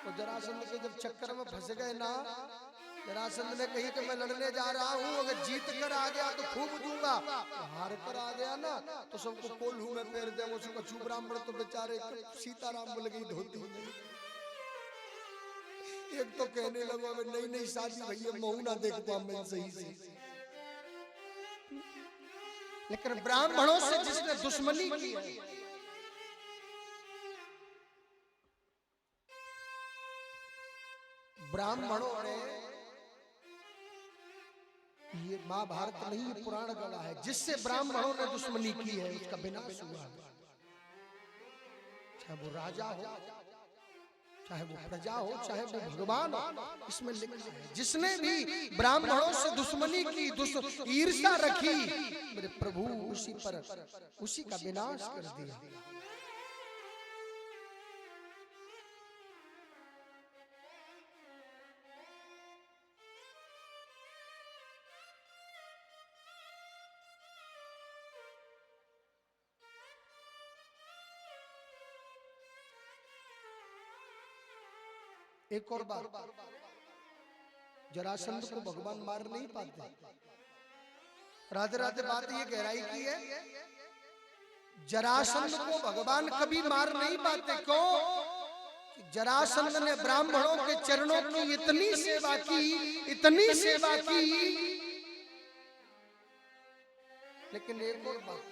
तो जरासंध के जब चक्कर में फंस गए ना, जरासंध ने कही कि मैं लड़ने जा रहा हूँ, अगर जीत कर आ गया तो खूब दूंगा, हार कर आ गया ना तो सबको कोल्हू में पैर दे। उसको कछू ब्राह्मण तो बेचारे सीताराम बोल गई धोती नहीं। एक तो कहने लगा नई नई शादी भैया महू ना देख पाऊं मैं सही से। लेकिन ब्राह्मणों से जिसने दुश्मनी की है, ब्राह्मणों ने, ये महाभारत नहीं पुराण गढ़ा है, जिससे ब्राह्मणों ने दुश्मनी की है उसका विनाश हुआ। चाहे वो राजा हो, चाहे वो प्रजा हो, चाहे वो भगवान हो, इसमें लिखा है जिसने भी ब्राह्मणों से दुश्मनी की, ईर्ष्या रखी, मेरे प्रभु उसी का विनाश कर दिया। एक और बात, जरासंध को भगवान मार नहीं पाते। राधे राधे बात ये गहराई की है, जरासंध को भगवान कभी मार नहीं पाते। क्यों? जरासंध ने ब्राह्मणों के चरणों की इतनी सेवा की, इतनी सेवा की। लेकिन एक और बात,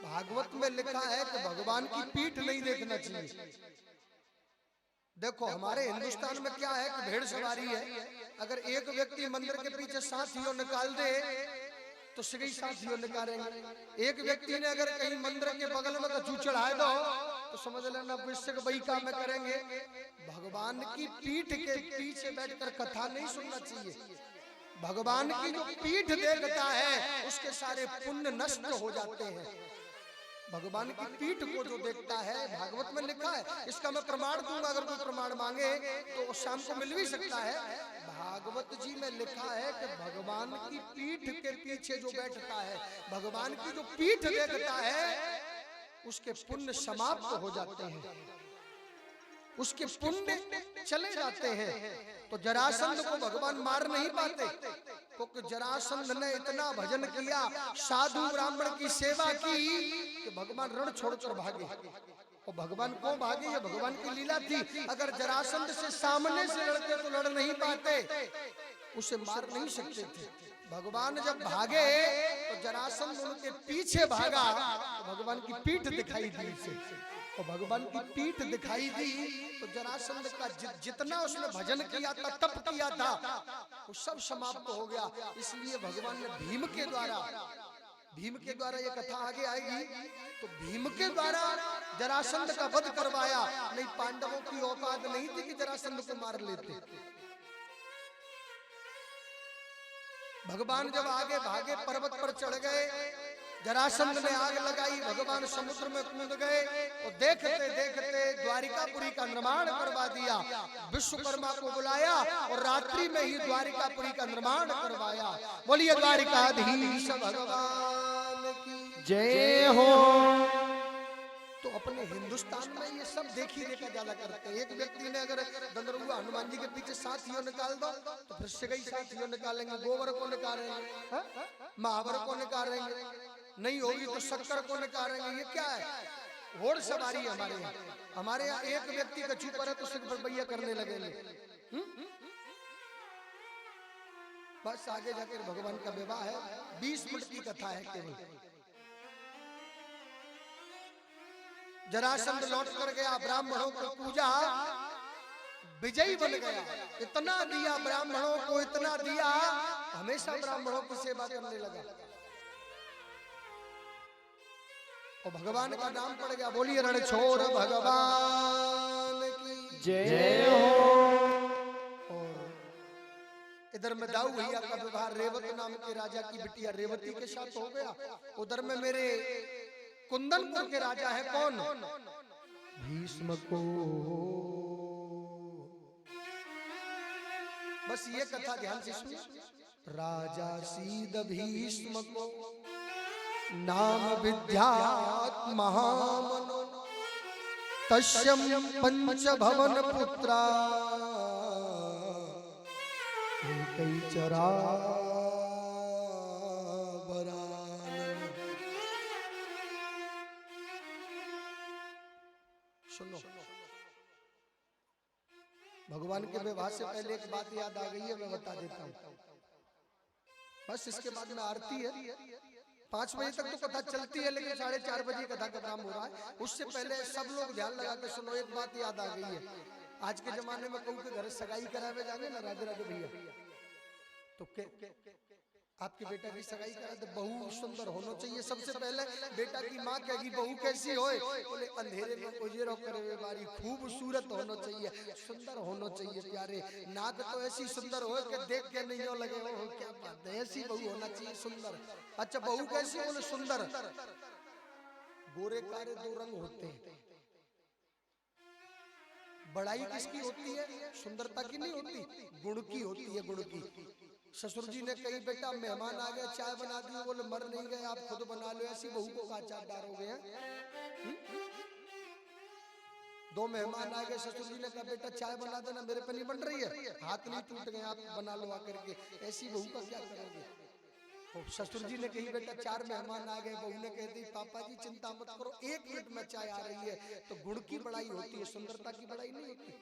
भागवत में लिखा है कि भगवान की पीठ नहीं देखना चाहिए। देखो हमारे हिंदुस्तान में क्या है कि भेड़ सवारी है, अगर एक व्यक्ति मंदिर के पीछे साथियों निकाल दे तो सभी साथियों निकालेंगे। एक व्यक्ति ने अगर कहीं मंदिर के बगल में कचू चढ़ा दो तो समझ लेना विश्व वही काम करेंगे। भगवान की पीठ के पीछे बैठकर कथा नहीं सुनना चाहिए। भगवान की जो पीठ देखता है उसके सारे पुण्य नष्ट हो जाते हैं। भगवान की पीठ को जो देखता है, भागवत में लिखा है, इसका मैं प्रमाण दूंगा, अगर कोई प्रमाण मांगे तो शाम को मिल भी सकता है। भागवत जी में लिखा है कि भगवान की पीठ के पीछे जो बैठता है, भगवान की जो पीठ देखता है, उसके पुण्य समाप्त हो जाते हैं, उसके पुण्य चले जाते हैं। तो जरासंध को भगवान मार नहीं पाते, क्योंकि जरासंध ने इतना भजन किया, साधु ब्राह्मण की सेवा की कि भगवान रण छोड़कर भागे। और भगवान को भागे, ये भगवान की लीला थी। अगर जरासंध से सामने से लड़ते तो लड़ नहीं पाते, उसे मार नहीं सकते थे। भगवान जब भागे तो जरासंध उनके पीछे भागा, तो भगवान की पीठ दिखाई दी उसे। और भगवान की पीठ दिखाई दी तो जरासंध का जितना उसने भजन किया था, तप किया था, वो सब समाप्त हो गया। इसलिए भगवान ने भीम के द्वारा ये कथा आगे आएगी, तो भीम के द्वारा जरासंध का वध करवाया। नहीं, पांडवों की औकात नहीं थी कि जरासंध को मार लेते। भगवान जब आगे भागे, पर्वत पर चढ़ गए, जरासंध ने आग लगाई, भगवान समुद्र में कूद गए और देखते देखते द्वारिकापुरी का निर्माण करवा दिया। विश्वकर्मा को बुलाया और रात्रि में ही द्वारिकापुरी का निर्माण करवाया। बोलिए द्वारिकाधीश भगवान की जय हो। तो अपने हिंदुस्तान में ये सब देखी देखा ज्यादा करते हैं। एक व्यक्ति ने अगर दंदरुआ हनुमान जी के पीछे साथियों निकाल दो तो फिर से कई साथियों निकालेंगे, गोबर को निकालेंगे, महावर को निकालेंगे, नहीं होगी तो शक्कर को निकालेंगे। ये क्या है? घोड़ सवारी है हमारे यहाँ एक व्यक्ति का चूप है तो सिर्फ भैया करने लगेंगे। बस आगे जाकर भगवान का विवाह है, 20 मिनट की कथा है केवल। जरासंध लौट कर गया, ब्राह्मणों को पूजा, विजयी बन गया। इतना दिया ब्राह्मणों को, इतना दिया, हमेशा ब्राह्मणों की सेवा करने लगा और भगवान का नाम पड़ गया। बोलिए रणछोड़ भगवान की जय हो। और इधर में दाऊ भैया का विवाह रेवत नाम के राजा की बिटिया रेवती के साथ हो गया। उधर में मेरे कुंदनपुर के राजा है कौन? भीष्म को। बस ये कथा ध्यान से सुनिए। राजा सीद भीष्म को नाम विद्यात् महामनो तस्यं पंच भवन पुत्रा एकैचरा सुनो, भगवान के विवाह से पहले एक बात याद आ गई है, मैं बता देता हूँ। बस इसके बाद में आरती है, 5 बजे तक तो कथा चलती है, लेकिन 4:30 बजे कथा का काम हो रहा है। उससे पहले सब लोग ध्यान लगा के सुनो, एक बात याद आ गई है। आज के जमाने में कहूँ के घर सगाई करावे जाने ना, राधे राधे भैया, तो आपके बेटा की सगाई करा दे, बहू सुंदर होना चाहिए सबसे पहले। बेटा की माँ कहेगी बहू कैसी होए, बोले अंधेरे में उजेरो करे हुए बारी खूबसूरत होना चाहिए, सुंदर होना चाहिए प्यारे। नाक तो ऐसी सुंदर हो कि देख के नहीं हो लगे हो क्या बात है, ऐसी बहू होना चाहिए सुंदर। अच्छा बहू कैसी, बोले सुंदर। गोरे कारे दो रंग होते हैं। बड़ाई किसकी होती है, सुंदरता की नहीं होती, गुण की होती है, गुण की। ससुर जी ने कही बेटा मेहमान आ गए चाय बना दी, बोले मर नहीं गए आप खुद बना लो, ऐसी बहू को कहा चाय डालोगे हैं? दो मेहमान आ गए, ससुर जी ने कहा बेटा चाय बना देना, मेरे पे नहीं बन रही है, हाथ नहीं टूट गए आप बना लो आकर के, ऐसी बहू का क्या करोगे। तो ससुर जी ने कही बेटा चार मेहमान आ गए, बहू ने कह दी पापा जी चिंता मत करो, 1 मिनट में चाय आ रही है। तो गुण की बड़ाई होती है, सुंदरता की बड़ाई नहीं होती।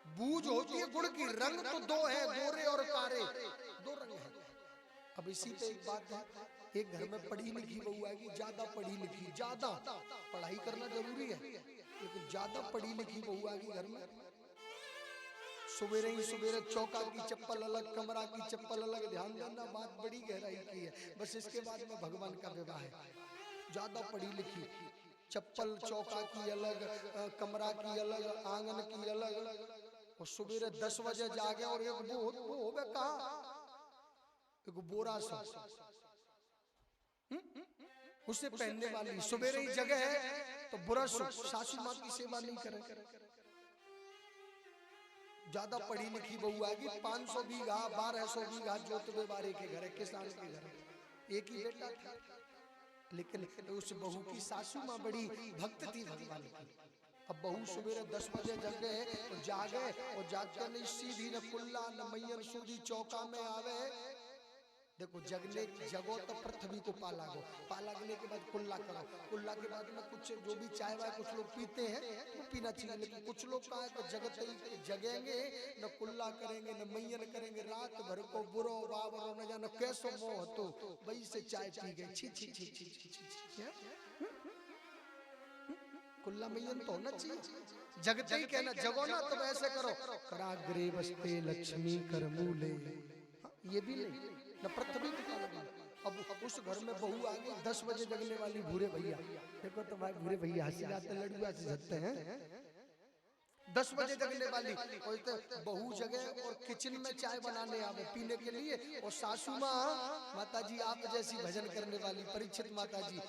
बूझ होती है गुण की। रंग तो दो है, गोरे और कारे, दो रंग है। अब इसी पे एक बात है, एक घर में पढ़ी लिखी बहू आएगी, ज्यादा पढ़ी लिखी, ज्यादा पढ़ाई करना जरूरी है, लेकिन ज्यादा पढ़ी लिखी बहू आएगी घर में, सवेरे ही सवेरे चौका की चप्पल अलग, कमरा की चप्पल अलग। ध्यान देना बात बड़ी गहराई की है, बस इसके बाद में भगवान का विवाह है। ज्यादा पढ़ी लिखी, चप्पल चौका की अलग, कमरा की अलग, आंगन की अलग, और सवेरे 10 बजे जागे और एक वो होवे कहा, एक बोरा सा उसे पहनने वाली, सवेरे ही जगह है तो बुरा सासू माँ की सेवा नहीं करे। ज्यादा पढ़ी लिखी बहू आएगी, 500 बीघा 1200 बीघा जोतवे वाले के घर, किसान के घर, एक ही बेटा था, लेकिन उस बहू की सासू माँ बड़ी भक्त थी भगवान की। अब बहू सवेरे 10 बजे जग गए तो जागे, और जागते नहीं सीधी न कुल्ला न मैयन सूदी चौका में आवे। देखो जगने जगो तो पृथ्वी को पालागने के बाद कुल्ला करो, कुल्ला के बाद में कुछ जो भी चाय वाय कुछ लोग पीते हैं वो पीना चाहिए, लेकिन कुछ लोग का है तो जगते ही जगेंगे न कुल्ला करेंगे न मैयन करेंगे, रात भर को बुरो बाबरो न जानो कैसो मोह तो वही से चाय पी गए। छी छी छी छी छी छी, कुल्ला मैयन तो होना चाहिए, जगते ही कहना जगो ना तो ऐसे करो, कराग्रे बसते लक्ष्मी कर मूले, ये भी नहीं न पृथ्वी की लगी। अब उस घर में बहू आ गई 10 बजे जगने वाली भूरे भैया, देखो तो भाई भूरे भैया हंसी जाते लड़ुआ से जगते हैं, 10 बजे जगने वाली, और बहू जगह और किचन में चाय बनाने आवे पीने के लिए, और सासू माँ माता जी आप जैसी भजन करने वाली परीक्षित माता जी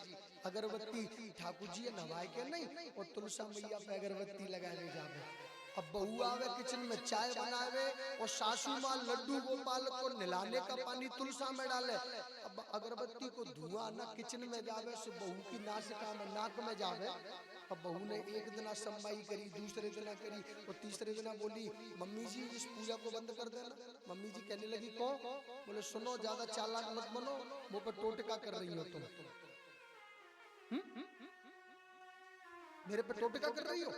अगरबत्ती ठाकुर जी नवाए के नहीं, और तुलसा मैया पे अगरबत्ती लगाने जावे। अब बहू आवे किचन में चाय बनावे, और सासू माँ लड्डू गोपाल को नहलाने का पानी तुलसा में डाले। अब अगरबत्ती को धुआं ना किचन में जावे, सो बहू की नासिका में नाक में जावे। अब बहू ने एक दिन सम्माई करी, दूसरे दिन करी, और तीसरे दिन बोली मम्मी जी इस पूजा को बंद कर देना। मम्मी जी कहने लगी कौन, बोले सुनो ज्यादा चालाक मत बनो, मुंह पर टोटका कर रही हो तुम, मेरे पे टोटका कर रही हो।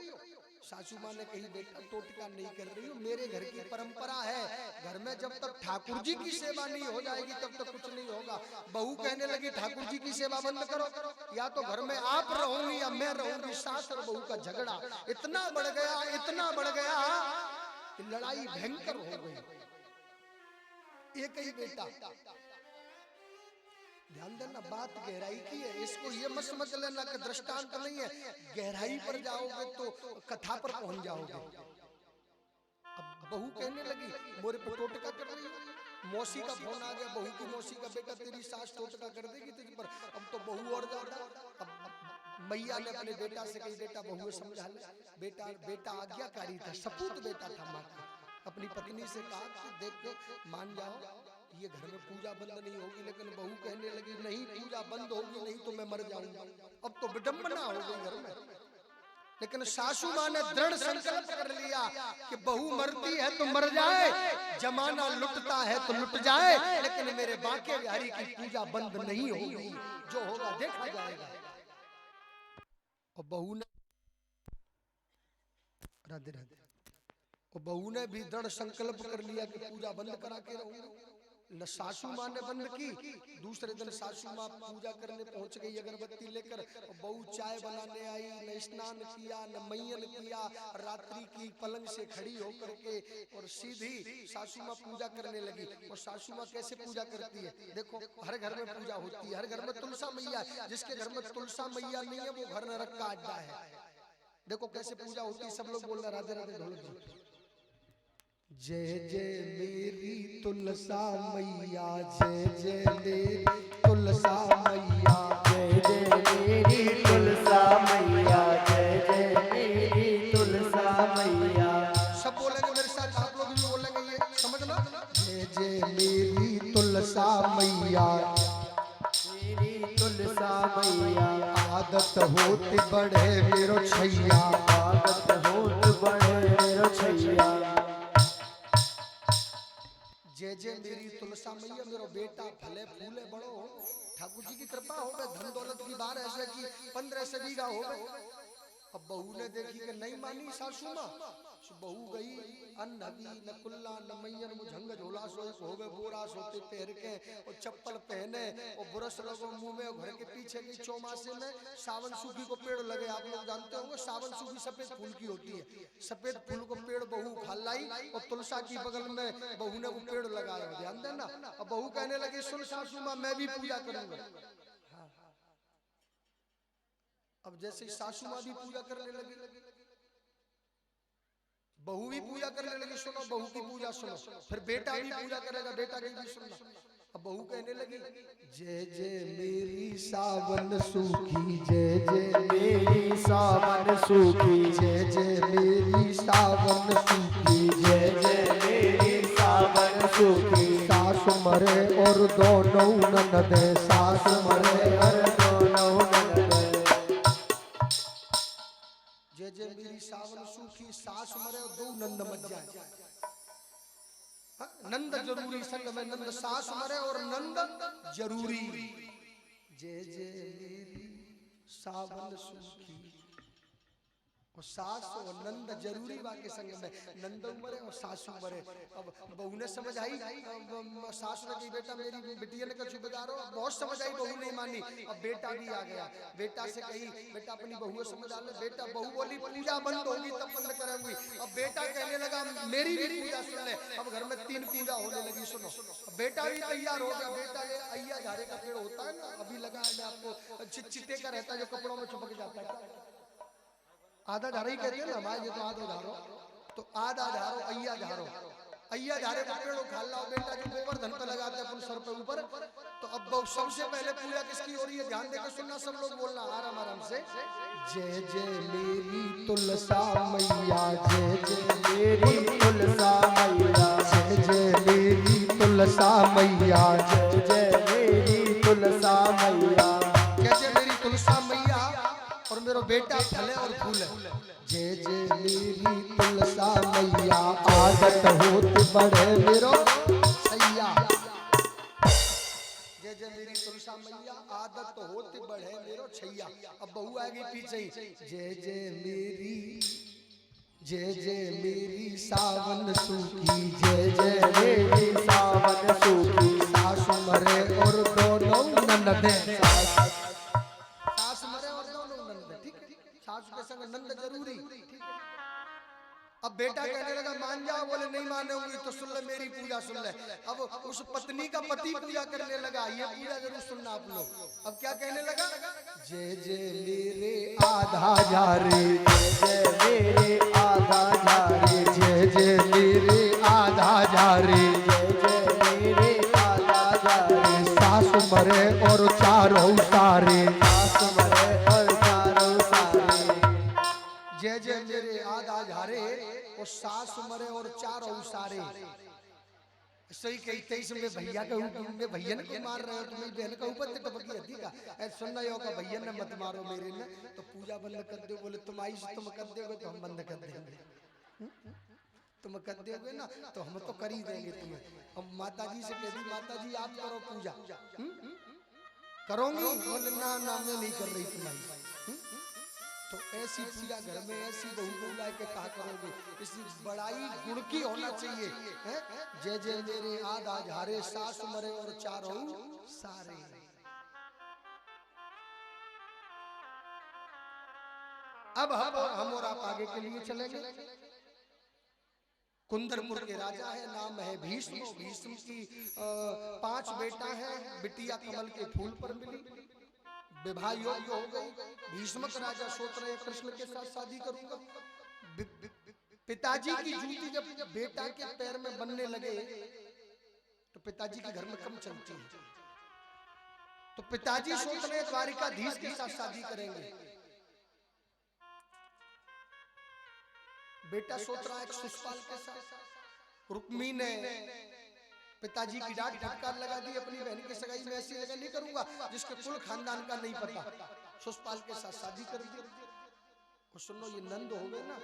सासू माँ ने कही बेटा टोटका नहीं कर रही हो, मेरे घर की परंपरा है, घर में जब तक ठाकुर जी की सेवा नहीं हो जाएगी तब तक कुछ नहीं होगा। बहू कहने लगी ठाकुर जी की सेवा बंद करो, या तो घर में आप रहोगी या मैं रहूंगी। सास और बहू का झगड़ा इतना बढ़ गया, इतना बढ़ गया कि लड़ाई भयंकर हो गई। एक ही बेटा, ध्यान देना बात गहराई की है, इसको ये मत समझ लेना कि दृष्टांत नहीं है, गहराई पर जाओगे तो कथा पर पहुंच जाओगे। अब बहू कहने लगी मोरे पे टोटका कर रही हो, मौसी का फोन आ गया, बहू की मौसी का बेटा तेरी सास टोटका कर देगी तुझ पर। अब तो बहू और ज्यादा, अब मैया ने अपने बेटा से कही बेटा बहू समझा ले, बेटा आज्ञाकारी था, सपूत बेटा था माँ का, अपनी पत्नी से कहा कि देख मान जाओ ये घर में पूजा बंद नहीं होगी, लेकिन बहू कहने लगी नहीं पूजा बंद होगी नहीं तो मैं मर जाऊंगा। अब तो विडंबना हो गई घर में, लेकिन सासू माँ ने दृढ़ संकल्प कर लिया कि बहू मरती है तो मर जाए, जमाना लुटता है तो लुट जाए, लेकिन मेरे बांके बिहारी की पूजा बंद नहीं होगी, जो होगा देखा जाएगा। और बहू ने राधे और बहू ने भी दृढ़ संकल्प कर लिया कि पूजा बंद करा के रहूंगा, न सासू माँ ने बंद की। दूसरे दिन सासू माँ पूजा करने पहुंच गई अगरबत्ती लेकर, और बहू चाय बनाने आई, न स्नान किया न मैयन किया, रात्रि की पलंग से खड़ी होकर के और सीधी सासू माँ पूजा करने लगी। और सासू माँ कैसे पूजा करती है देखो, हर घर में पूजा होती है, हर घर में तुलसा मैया, जिसके घर में तुलसा मैया नहीं है वो घर नरक का अड्डा है। देखो कैसे पूजा होती है, सब लोग बोल रहे राधे राधे ढोल। जय जय मेरी तुलसा मैया, जय जय मेरी तुलसा मैया, जय जय मेरी तुलसा मैया, जय जय मेरी तुलसा मैया। सब बोलेंगे मेरे साथ, आप लोग भी बोलेंगे, ये समझना। जय जय मेरी तुलसा मैया, मेरी तुलसा मैया। आदत होत बढ़े मेरो छैया, आदत होत बढ़े मेरो छैया। जय जय मेरी तुलसा मैया, मेरो बेटा फले फूले बड़ो हो, ठाकुर जी की कृपा हो गए, धन दौलत की बार ऐसे कि 15 बीघा हो गए। अब बहू ने देखी कि नहीं मानी सासू माँ, बहू गई अन्न हबी न कुल्ला न मैयन मुझंग झोला सो होवे बोरा सोते पहन के और चप्पल पहने और बुरश लगो मुंह में, घर के पीछे की चौमासे में सावन सूखी को पेड़ लगे। आप लोग जानते होंगे सावन सूखी सफेद फूल की होती है, सफेद फूल को पेड़ बहू खा लाई और तुलसा की बगल में बहू ने वो पेड़ लगाया। ध्यान देना। अब बहू कहने लगी सुन सासू माँ मैं भी पूजा करूंगा। अब जैसे सासू माँ भी पूजा करने लगी, बहू भी पूजा करने लगी। सुनो बहू की पूजा सुनो, फिर बेटा भी पूजा करेगा, बेटा की भी सुनना। अब बहू कहने लगी जय जय मेरी सावन सूखी, जय जय मेरी सावन सूखी, जय जय मेरी सावन सूखी, जय जय मेरी सावन सूखी। सासु मरे और दोनों ननदे, सासु मरे और दोनों ननद। जय जय मेरी सावन सूखी, सास मरे और दो नंद मच जाए। नंद जरूरी संग में नंद, सास मरे और नंद जरूरी। जय जय मेरी सावन सूखी और सास और नंद जरूरी वाके संग में, नंद मरे और सासू मरे। अब बहू ने समझ आई, सासू ने कही बेटा मेरी बिटिया ने कछु बिगाड़ो, बहुत समझ आई, बहू नहीं मानी। अब बेटा भी आ गया, बेटा से कही बेटा अपनी बहू समझा ले। बेटा बहू बोली पूजा बंद होगी तब बंद करूंगी। अब बेटा कहने लगा मेरी भी पूजा सुन ले। अब घर में 3 पूजा होने लगी। सुनो बेटा भी तैयार हो गया। बेटा ये अय्या झारे का पेड़ होता है ना, अभी लगा है, मैं आपको चिट्टे का रहता है जो कपड़ों में चिपक जाता है, आधा झारो ही कहते हैं ना हमारे, ये तो आधा झारो, तो आधा झारो अय्या झारो, अय्या झारे का पेड़ उखाड़ लाओ। बेटा जो गोवर्धन पे लगाते हैं अपन सर पे ऊपर। तो अब सबसे पहले पूजा किसकी हो रही है, ध्यान देकर सुनना, सब लोग बोलना आराम आराम से। जय जय मेरी तुलसा मैया, जय जय मेरी तुलसा मैया, जय जय मेरी तुलसा मैया, जय जय मेरी तुलसा मैया। जय जय मेरी तुलसा मैया और मेरो बेटा फले और फूले। जय जय मेरी तुलसा मैया, आदत होत बढ़े मेरो सैया। जय जय मेरी तुलसा मैया, आदत होत बढ़े मेरो छैया। अब बहू आएगी पीछे ही। जय जय मेरी सावन सूखी, जय जय मेरी सावन सूखी। सासु मरे और दोनों ननदे, सास मरे और दोनों नंद। ठीक है, सासू के संग नंद जरूरी। अब बेटा कहने लगा मान जाओ, बोले नहीं मानूंगी। तो सुन ले मेरी पूजा सुन ले। अब उस पत्नी का पति पूजा करने लगा, ये पूजा जरूर सुनना आप लोग। अब क्या कहने लगा, जय जय मेरे आधा झारे, जय मेरे आधा झारे, जय जय मेरे आधा झारे, जय जय मेरे आधा झारे। सासु मरे और चारों सारे, सास मरे और चारों सारे। जय जय मेरे आधा झारे और सास मरे और चारों सारे। सही कही 23 में भैया का में भैया को मार रहे हो, तुम बहन का ऊपर टपकी हदी का ऐसा सुनना यो का भैया ने मत मारो मेरे ने, तो पूजा बंद कर दो। बोले तुम आई तुम कर दोगे तो हम बंद कर देंगे, तुम कर दोगे ना तो हम तो कर ही देंगे तुम्हें। अब माता जी से कह दी माता जी आप करो पूजा, करोगी? बोले ना ना मैं नहीं कर रही तुम्हारी। तो ऐसी पूजा घर में ऐसी बहू को ला के कहा करोगे, इसी बड़ाई गुण की होना चाहिए है? जय जय मेरे आधा झारे सास मरे और चारों सारे। अब हम और आप आगे के लिए चलेंगे। कुंदरपुर के राजा है, नाम है भीष्म। भीष्म की 5 बेटा है, बिटिया कमल के फूल पर मिली, विवाह योग्य हो गई। भीष्मक राजा सोच रहे कृष्ण के साथ शादी करूंगा। पिताजी की जूती जब बेटा के पैर में बनने लगे तो पिताजी के घर में कम चलती है, तो पिताजी सोच रहे द्वारिकाधीश के साथ शादी करेंगे। बेटा सोच रहा है शिशुपाल के साथ। रुक्मी ने पिताजी की डांट फटकार लगा दी, अपनी बहन की सगाई में ऐसी जगह नहीं करूंगा जिसके कुल खानदान का नहीं पता। शिशुपाल के साथ शादी कर दी। और सुनो, ये नंद हो गए ना,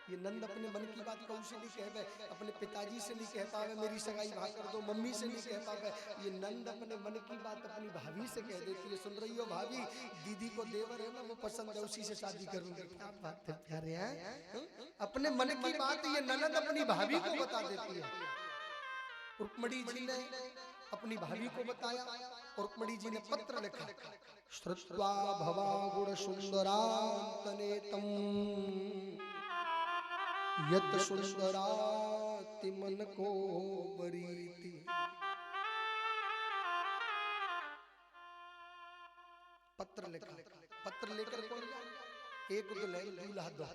ये नंद अपने मन की बात कहूं से नहीं कह पाए, अपने पिताजी से नहीं कह पावे मेरी सगाई भाग कर दो, मम्मी से नहीं कह पावे। ये नंद अपने मन की बात अपनी भाभी से कह देती है, सुन रही हो भाभी, दीदी को देवर है ना वो पसंद है, उसी से शादी करूंगी। क्या बात है प्यारे हैं, अपने मन की बात ये ननद अपनी भाभी को बता देती है। रुक्मणी जी ने अपनी भाभी को बताया और रुक्मणी जी ने पत्र लिखा, श्रुत्वा भवा गुण सुंदरांतनेतम यत सुंदराति मन को बरीति। पत्र लिखा, पत्र लेकर कौन गया? एक दुल्हन दूल्हा दो,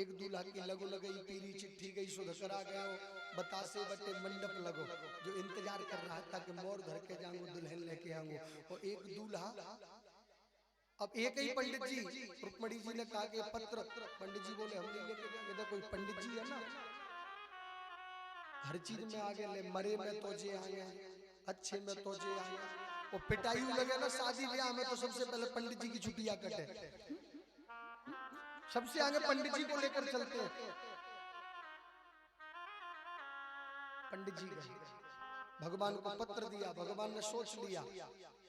एक दूल्हा की लगो लगई पीरी चिट्ठी गई सुध करा गया हो, बतासे बटे मंडप लगो, जो इंतजार कर रहा था कि मोर धर के जाऊंगो दुल्हन लेके आऊंगो। और एक दूल्हा, अब एक ही पंडित जी, रुक्मणी जी ने कहा कि पत्र, पंडित जी बोले हम नहीं लेके जाएंगे, कोई पंडित जी है ना, हर चीज में आगे ले, मरे में तोजे आए, अच्छे में तोजे आए, और पिटाई लगे ना शादी ब्याह में तो सबसे पहले पंडित जी की छुट्टियां कटे, सबसे आगे पंडित जी को लेकर चलते हैं। पंडित जी गए, भगवान को पत्र दिया, भगवान ने सोच लिया,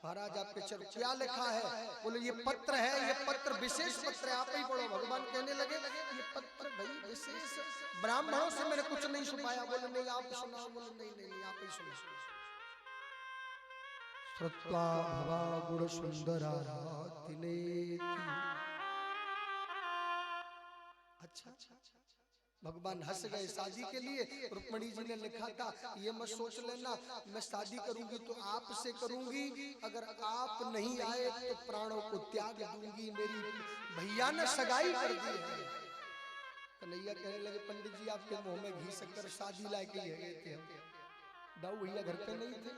महाराज आपके चरण क्या लिखा है? बोले ये पत्र है, ये पत्र विशेष पत्र है, आप ही पढ़ो। भगवान कहने लगे ये पत्र भाई विशेष, ब्राह्मणों से मैंने कुछ नहीं छुपाया। बोले नहीं आप सुनाओ। बोले नहीं नहीं आप ही सुनो। श्रुत्वा भवा गुण सुंदरातिने। अच्छा, भगवान हंस गए शादी के लिए। रुक्मणी जी ने लिखा था ये मत सोच लेना मैं शादी करूंगी तो आपसे करूंगी, अगर आप नहीं आए तो प्राणों को त्याग दूंगी। मेरी भैया ने सगाई कर दी है। कन्हैया कहने लगे पंडित जी आपके मुंह में घी शक्कर शादी लाके गए थे, दाऊ भैया घर पे नहीं थे।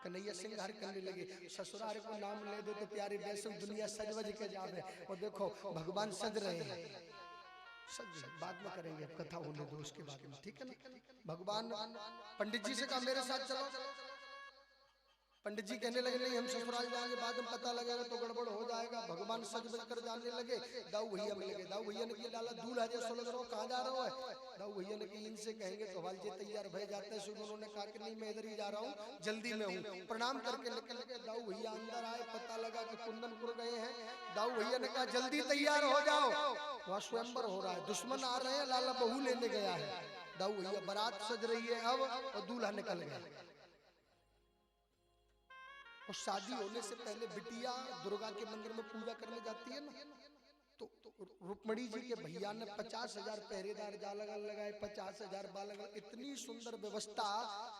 कन्हैया सिंगार करने लगे, ससुराल को नाम ले दो तो प्यारे वैष्णव दुनिया सज वज के जावे। और देखो भगवान सज रहे हैं, सज बाद में करेंगे, कथा होने दो उसके बाद में, ठीक है ना। भगवान पंडित जी से कहा मेरे साथ चलो। पंडित जी कहने लगे नहीं हम ससुराल जाएंगे, बाद में पता लगेगा तो गड़बड़ हो जाएगा। भगवान सज बज कर जाने लगे। दाऊ भैया मिल गए, दाऊ भैया ने किया डाला दूल्हा जैसा लग रहा हो, कहाँ जा रहा है? दाऊ भैया ने कि इनसे कहेंगे तो हवाल जी तैयार भय जाते हैं। सुबह उन्होंने कहा कि नहीं मैं इधर ही जा रहा हूँ, जल्दी में हूँ। प्रणाम करके निकल लगे। दाऊ भैया अंदर आए, पता लगा कि कुंदनपुर गए हैं। दाऊ भैया ने कहा जल्दी तैयार हो जाओ, वहाँ स्वयंवर हो रहा है, दुश्मन आ रहे हैं, लाला बहू लेने गया है। दाऊ भैया बारात सज रही है अब और दूल्हा निकल गया। और शादी होने से पहले बिटिया दुर्गा के मंदिर में पूजा करने जाती है ना, तो रुक्मणी जी के भैया ने 50,000 पहरेदार जालगल लगाए, 50,000 बालगल, इतनी सुंदर व्यवस्था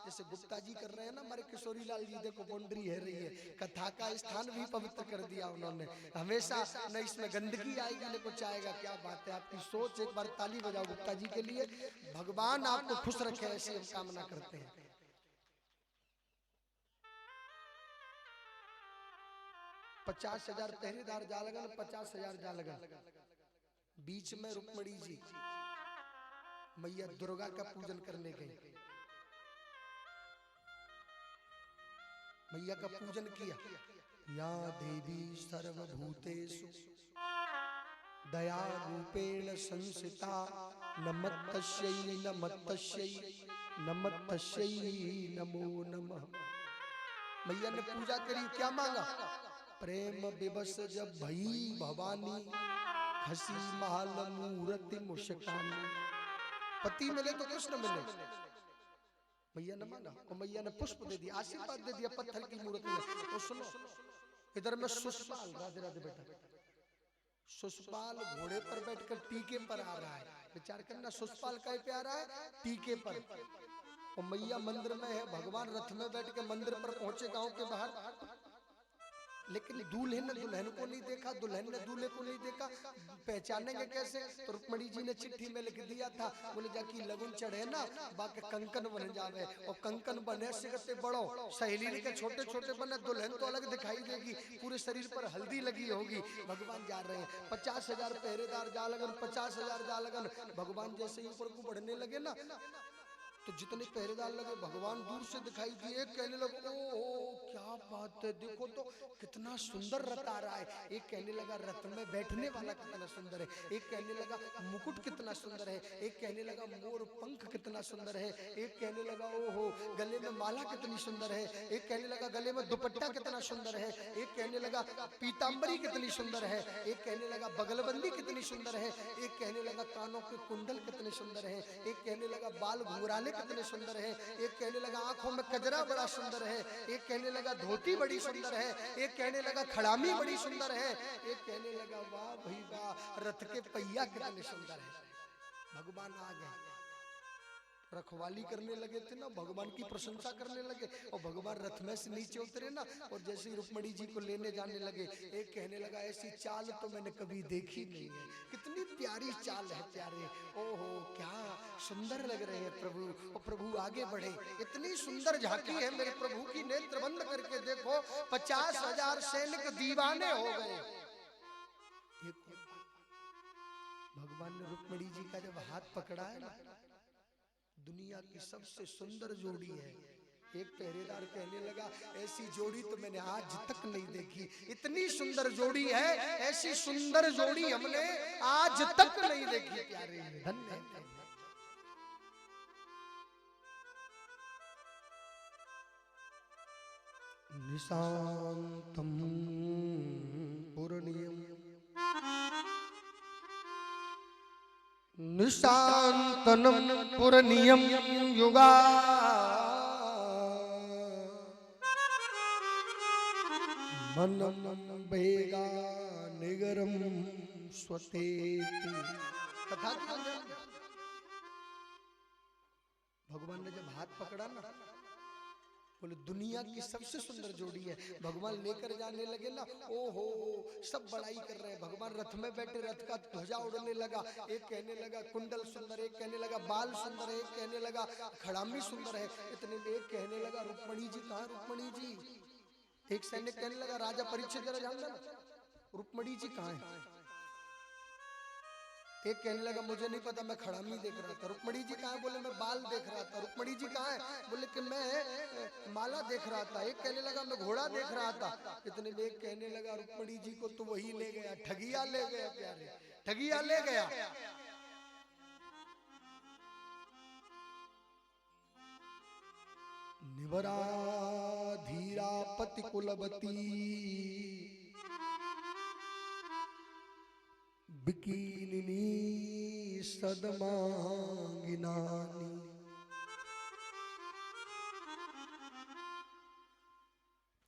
जैसे गुप्ता जी कर रहे हैं ना। हमारे किशोरी लाल जी देखो बाउंड्री है रही है, कथा का स्थान भी पवित्र कर दिया उन्होंने। हमेशा न इसमें गंदगी आएगी न कुछ आएगा। क्या बात है आपकी सोच, एक बार ताली बजाओ गुप्ता जी के लिए। भगवान आपको खुश रखे ऐसी हम कामना करते हैं। 50,000 पहरेदार जालगन, 50,000 जालगन। बीच में रुक्मणी जी मैया दुर्गा का पूजन करने गई। मैया का पूजन किया। या देवी सर्वभूतेषु दया रूपेण संसिता नमस्तस्यै नमस्तस्यै नमस्तस्यै नमो नमः। मैया ने पूजा करी, क्या मांगा? प्रेम विवश जब भई भवानी, हसी महल मूर्ति मुस्कानी। पति मिले तो कृष्ण मिले, मैया ने माना और मैया ने पुष्प दे दिया, आशीर्वाद दे दिया पत्थर की मूर्ति में। तो सुनो, इधर में सुषपाल, राधे राधे बेटा, सुषपाल घोड़े पर बैठकर टीके पर आ रहा है। विचार करना, सुषपाल कहीं पे आ रहा है? टीके पर। और मैया मंदिर में है, भगवान रथ में बैठ के मंदिर पर पहुंचे गांव के बाहर। लेकिन दूल्हे ने दुल्हन को नहीं देखा, दुल्हन ने दूल्हे को नहीं देखा, पहचानेंगे कैसे? तो रुक्मणी जी ने चिट्ठी में लिख दिया था, बोले जाकी लगन चढ़े ना बाकी कंकन बन जावे, और कंकन बने से करते बड़ो, सहेली के छोटे छोटे बने, दुल्हन तो अलग दिखाई देगी, पूरे शरीर पर हल्दी लगी होगी। भगवान जा रहे हैं, 50,000 पहरेदार जा लगन, 50,000 जा लगन। भगवान जैसे ही ऊपर को बढ़ने लगे ना, तो जितने पहरेदार लगे भगवान दूर से दिखाई दिए। कहने लगे ओ क्या बात है, देखो तो कितना सुंदर रथ आ रहा है। एक कहने लगा रथ में बैठने वाला कितना सुंदर है, एक कहने लगा मुकुट कितना सुंदर है, एक कहने लगा मोर पंख कितना सुंदर है, एक कहने लगा ओहो गले में माला कितनी सुंदर है, एक कहने लगा गले में दुपट्टा कितना सुंदर है, एक कहने लगा पीतांबरी कितनी सुंदर है, एक कहने लगा बगलबंदी कितनी सुंदर है, एक कहने लगा कानों के कुंडल कितने सुंदर है, एक कहने लगा बाल घुंघराले कितने सुंदर है, एक कहने लगा आंखों में कजरा बड़ा सुंदर है, एक कहने लगा धोती बड़ी सुंदर है, एक कहने लगा खड़ामी बड़ी सुंदर है, एक कहने लगा वाह भाई वाह रथ के पहिया कितने सुंदर है। भगवान आ गए, रखवाली करने लगे थे ना, भगवान की प्रशंसा करने लगे, और भगवान रथ में से नीचे उतरे ना, और जैसे ही रुक्मणी जी को लेने जाने लगे, एक कहने लगा ऐसी चाल तो मैंने कभी देखी नहीं है, कितनी प्यारी चाल है प्यारे, ओहो क्या सुंदर लग रहे हैं प्रभु। और प्रभु आगे बढ़े, इतनी सुंदर झांकी है मेरे प्रभु की, नेत्र बंद करके देखो 50,000 सैनिक दीवाने हो गए। भगवान ने रुक्मणी जी का जब हाथ पकड़ा है ना, दुनिया की सबसे सुंदर जोड़ी है। एक पहरेदार कहने लगा ऐसी जोड़ी तो मैंने आज तक नहीं देखी, इतनी सुंदर जोड़ी है, ऐसी सुंदर जोड़ी हमने आज तक नहीं देखी। प्यारे धन्य है। निशांतम पूर्णियम निशांतनम पुरनियम युगा मनम बेगा निगरम स्वतेति। कथा भगवान ने जब हाथ पकड़ा ना, बोले दुनिया की सबसे सुंदर जोड़ी है। भगवान लेकर जाने लगे ना, ओहो सब बड़ाई कर रहे हैं। भगवान रथ में बैठे, रथ का ध्वजा उड़ने लगा, एक कहने लगा कुंडल सुंदर, एक कहने लगा बाल सुंदर है, एक कहने लगा खड़ामी सुंदर है। इतने में एक कहने लगा रुक्मणी जी कहाँ, रुक्मणी जी। एक सैनिक कहने लगा राजा परीक्षित जरा जानना रुक्मणी जी कहाँ है। एक कहने लगा मुझे नहीं पता, मैं खड़ामी देख रहा था। रुक्मणी जी कहाँ है? बोले मैं बाल देख रहा था। रुक्मणी जी कहाँ है? बोले कि मैं माला देख रहा था। एक कहने लगा मैं घोड़ा देख रहा था। इतने में एक कहने लगा रुक्मणी जी को तो वही ले गया, ठगिया ले गया प्यारे, ठगिया ले गया। निवरा धीरा पति कुलवती बिकीनिनी सदमांगिनानी।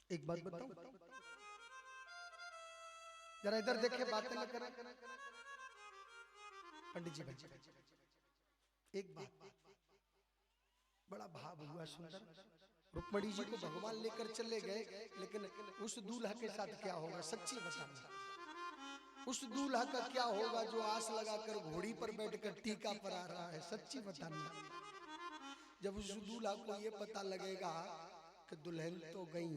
एक बात बताऊं, जरा इधर देखे, बातें न करें पंडित जी भाई। एक बात, बड़ा भाव हुआ सुंदर। रुक्मणी जी को भगवान लेकर चले गए, लेकिन उस दूल्हा के साथ क्या होगा सच्ची बताना। उस दूल्हा का क्या होगा जो आस लगाकर घोड़ी पर बैठकर टीका पर आ रहा है, सच्ची बताना। जब उस दूल्हा को ये पता लगेगा कि दुल्हन तो गई,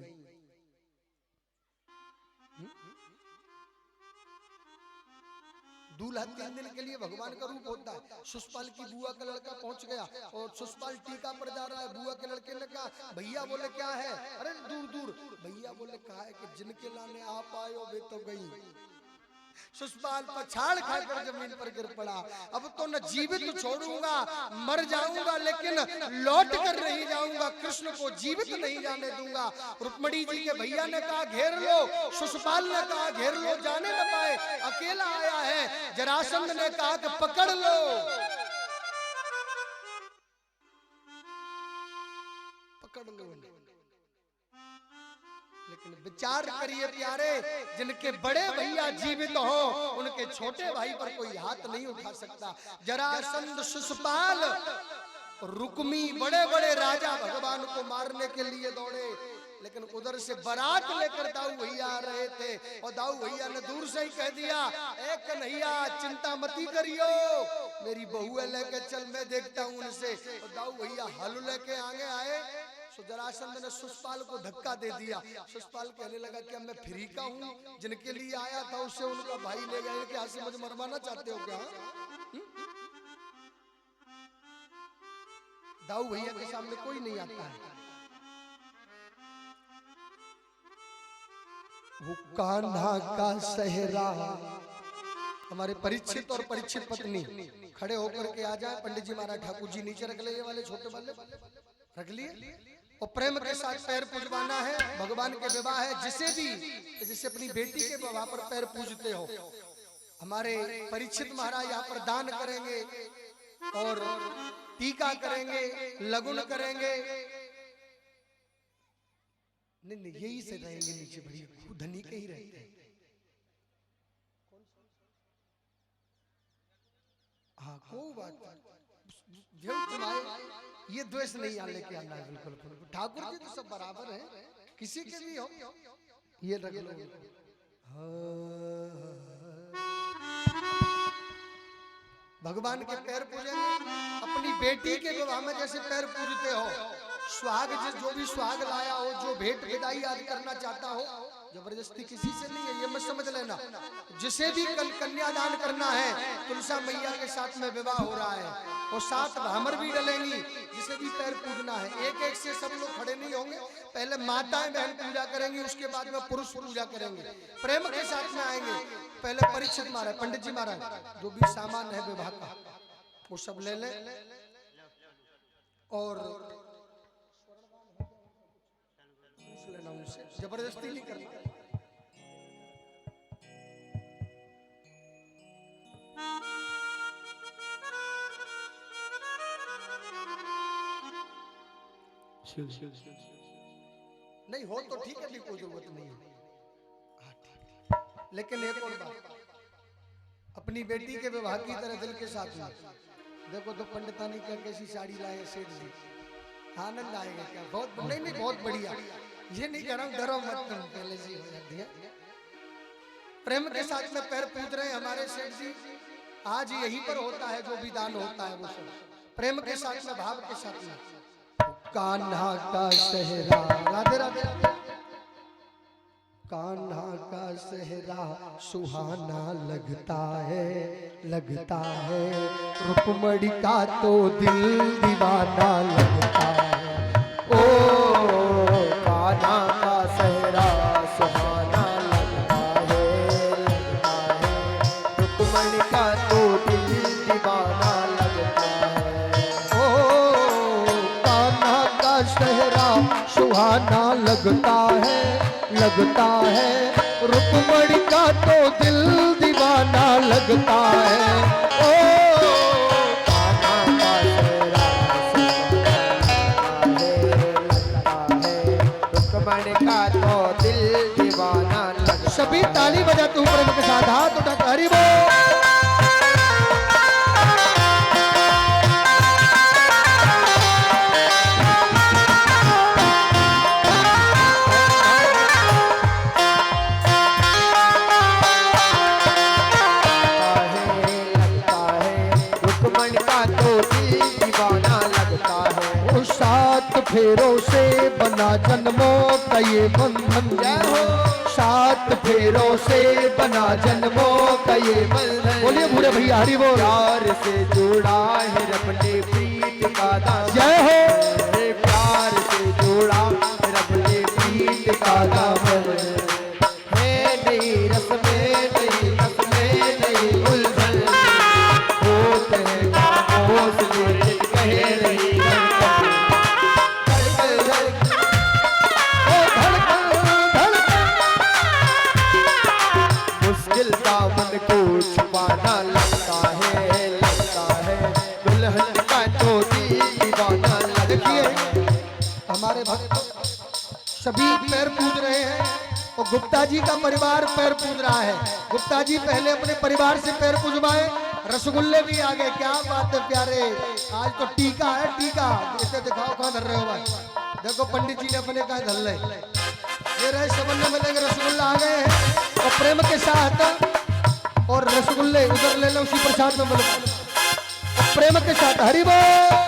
दूल्हा 3 दिन के लिए भगवान का रूप होता है। सुषपाल की बुआ का लड़का पहुंच गया और सुषपाल टीका पर जा रहा है। बुआ के लड़के ने कहा भैया, बोले क्या है? अरे दूर दूर। भैया बोले कहा है कि जिनके लाने आप आए हो वे तो गई। सुषपाल पछाड़ खाकर जमीन पर गिर पड़ा। अब तो न जीवित छोड़ूंगा, मर जाऊंगा लेकिन लौट कर नहीं जाऊंगा, कृष्ण को जीवित नहीं जाने दूंगा। रुक्मणी जी के भैया ने कहा घेर लो, सुषपाल ने कहा घेर लो, जाने न पाए, अकेला आया है। जरासंध ने कहा कि पकड़ लो। पकड़ लो, लेकिन विचार करिए प्यारे, जिनके बड़े भैया जीवित हो उनके छोटे भाई पर कोई हाथ नहीं उठा सकता। जरासंध, शिशुपाल, रुक्मी, बड़े बड़े राजा भगवान को मारने के लिए दौड़े, लेकिन उधर से बारात लेकर दाऊ भैया आ रहे थे और दाऊ भैया ने दूर से ही कह दिया, ए कन्हैया चिंता मती करियो, मेरी बहू है लेके चल, मैं देखता हूं उनसे। और दाऊ भैया हल लेके आगे आए। जरासंध ने शिशुपाल को धक्का दे दिया। शिशुपाल कहने लगा कि मैं फ्री का हूँ, जिनके लिए आया था उससे उनका भाई ले गए, कि से मुझे मरवाना चाहते हो क्या? दाऊ भैया के सामने कोई नहीं आता है। वो कान्हा का सहरा, हमारे परीक्षित और परीक्षित पत्नी खड़े होकर के आ जाए। पंडित जी महाराज ठाकुर जी नीचे रख ले, ये वाले छोटे वाले रख लिए, और प्रेम के साथ पैर पूजवाना है। भगवान के विवाह है, जिसे भी जैसे अपनी बेटी के विवाह पर पैर पूजते हो, हमारे परीक्षित महाराज यहाँ पर दान करेंगे और टीका करेंगे, लगुन करेंगे। नहीं यही से रहेंगे नीचे, बड़ी धनी के ही रहते हैं। हाँ कोई बात ये द्वेष नहीं आ लेके आना है, बिल्कुल ठाकुर जी तो सब बराबर है, किसी के भी हो। ये रख लो। भगवान के पैर पूजेंगे, अपनी बेटी के विवाह में जैसे पैर पूजते हो, सुहाग जो भी सुहाग लाया हो, जो भेंट विदाई याद करना चाहता हो, जबरदस्ती किसी से नहीं है, ये मत समझ लेना। जिसे भी कल कन्यादान करना है, तुलसा मैया के साथ में विवाह हो रहा है, और साथ भ्रामर भी डलेंगी, जिसे भी पैर पूजना है। एक एक से सब लोग खड़े नहीं होंगे, पहले माताएं बहन पूजा करेंगी, उसके बाद में पुरुष पूजा करेंगे, प्रेम के साथ में आएंगे। पहले परीक्षित महाराज, पंडित जी महाराज, जो भी सामान है विवाह का वो सब ले ले, और लेना उनसे, जबरदस्ती नहीं करना। नहीं हो तो ठीक है, भी कोई जरूरत नहीं है। लेकिन एक और बात, अपनी बेटी के विवाह की तरह दिल के साथ में देखो तो पंडितानी क्या कैसी साड़ी लाए सेठ जी, आनंद आएगा क्या? बहुत नहीं बहुत बढ़िया। ये नहीं कह रहा हूँ, डरो मत तुम, पहले से हो जाती है। प्रेम के साथ में पैर पूज रहे हमारे सेठ जी। आज यहीं पर होता है जो भी दान होता है, वो सब प्रेम के साथ में, भाव के साथ में। कान्हा का सहरा, राधे राधे, कान्हा का सहरा सुहाना लगता है, लगता है, रुक्मणी का तो दिल दीवाना लगता है। ओ कान्हा का सहरा सुहाना लगता है, लगता है, रुक्मणी का तो दिल दीवाना लगता है। ओ कान्हा का सहरा सुहाना लगता है, लगता है, रुक्मणी का तो दिल दीवाना लगता है। ओ कान्हा का सहरा सुहाना लगता है, रुक्मणी का तो दिल दीवाना लगता। सभी ताली बजाते हुए प्रेम के साथ हाथ उठा, हरि बोल। सात फेरों से बना जन्मों का ये बंधन, जय हो। सात फेरों से बना जन्मों का ये बंधन, बोलिए बूढ़े भैया हरि बोल। प्यार से जुड़ा है अपने प्रीत का दामन, जय हो। प्यार से जुड़ा है अपने प्रीत का दामन, है नहीं रस में, नहीं रस पैर पूज रहे हैं और गुप्ता जी का परिवार पैर पूज रहा है। गुप्ता जी पहले अपने परिवार से पैर पूजवाए, रसगुल्ले भी आ गए। क्या बात है प्यारे, आज तो टीका है टीका। इसे दिखाओ कहाँ धर रहे हो भाई, देखो पंडित जी ने अपने कहा धर ले, ये रहे सबन में मिलेंगे, रसगुल्ला आ गए हैं और प्रेम के साथ, और रसगुल्ले उधर ले लो उसी प्रसाद में मिलो प्रेम के साथ। हरि बोल।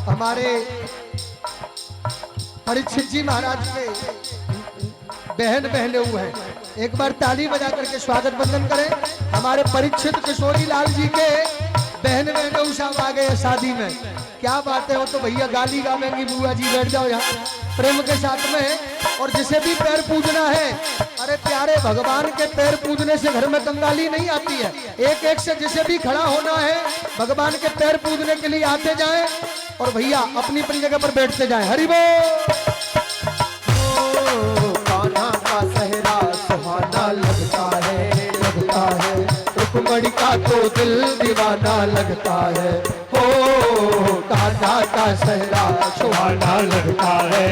हमारे परीक्षित जी महाराज के बहन बहने हुए हैं, एक बार ताली बजा करके स्वागत बंदन करें। हमारे परीक्षित किशोरी लाल जी के बहन बहने साहब आ गए शादी में। क्या बात है, वो तो भैया गाली गावेंगी। बुआ जी बैठ जाओ यहाँ प्रेम के साथ में। और जिसे भी पैर पूजना है, अरे प्यारे भगवान के पैर पूजने से घर में कंगाली नहीं आती है। एक एक से जिसे भी खड़ा होना है भगवान के पैर पूजने के लिए आते जाएं और भैया अपनी अपनी जगह पर बैठते जाएं। हरि बोल। कान्हा का सहरा सुहाना लगता है, रुक्मणी का तो दिल दीवाना लगता है। हो कान्हा का सहरा सुहाना लगता है,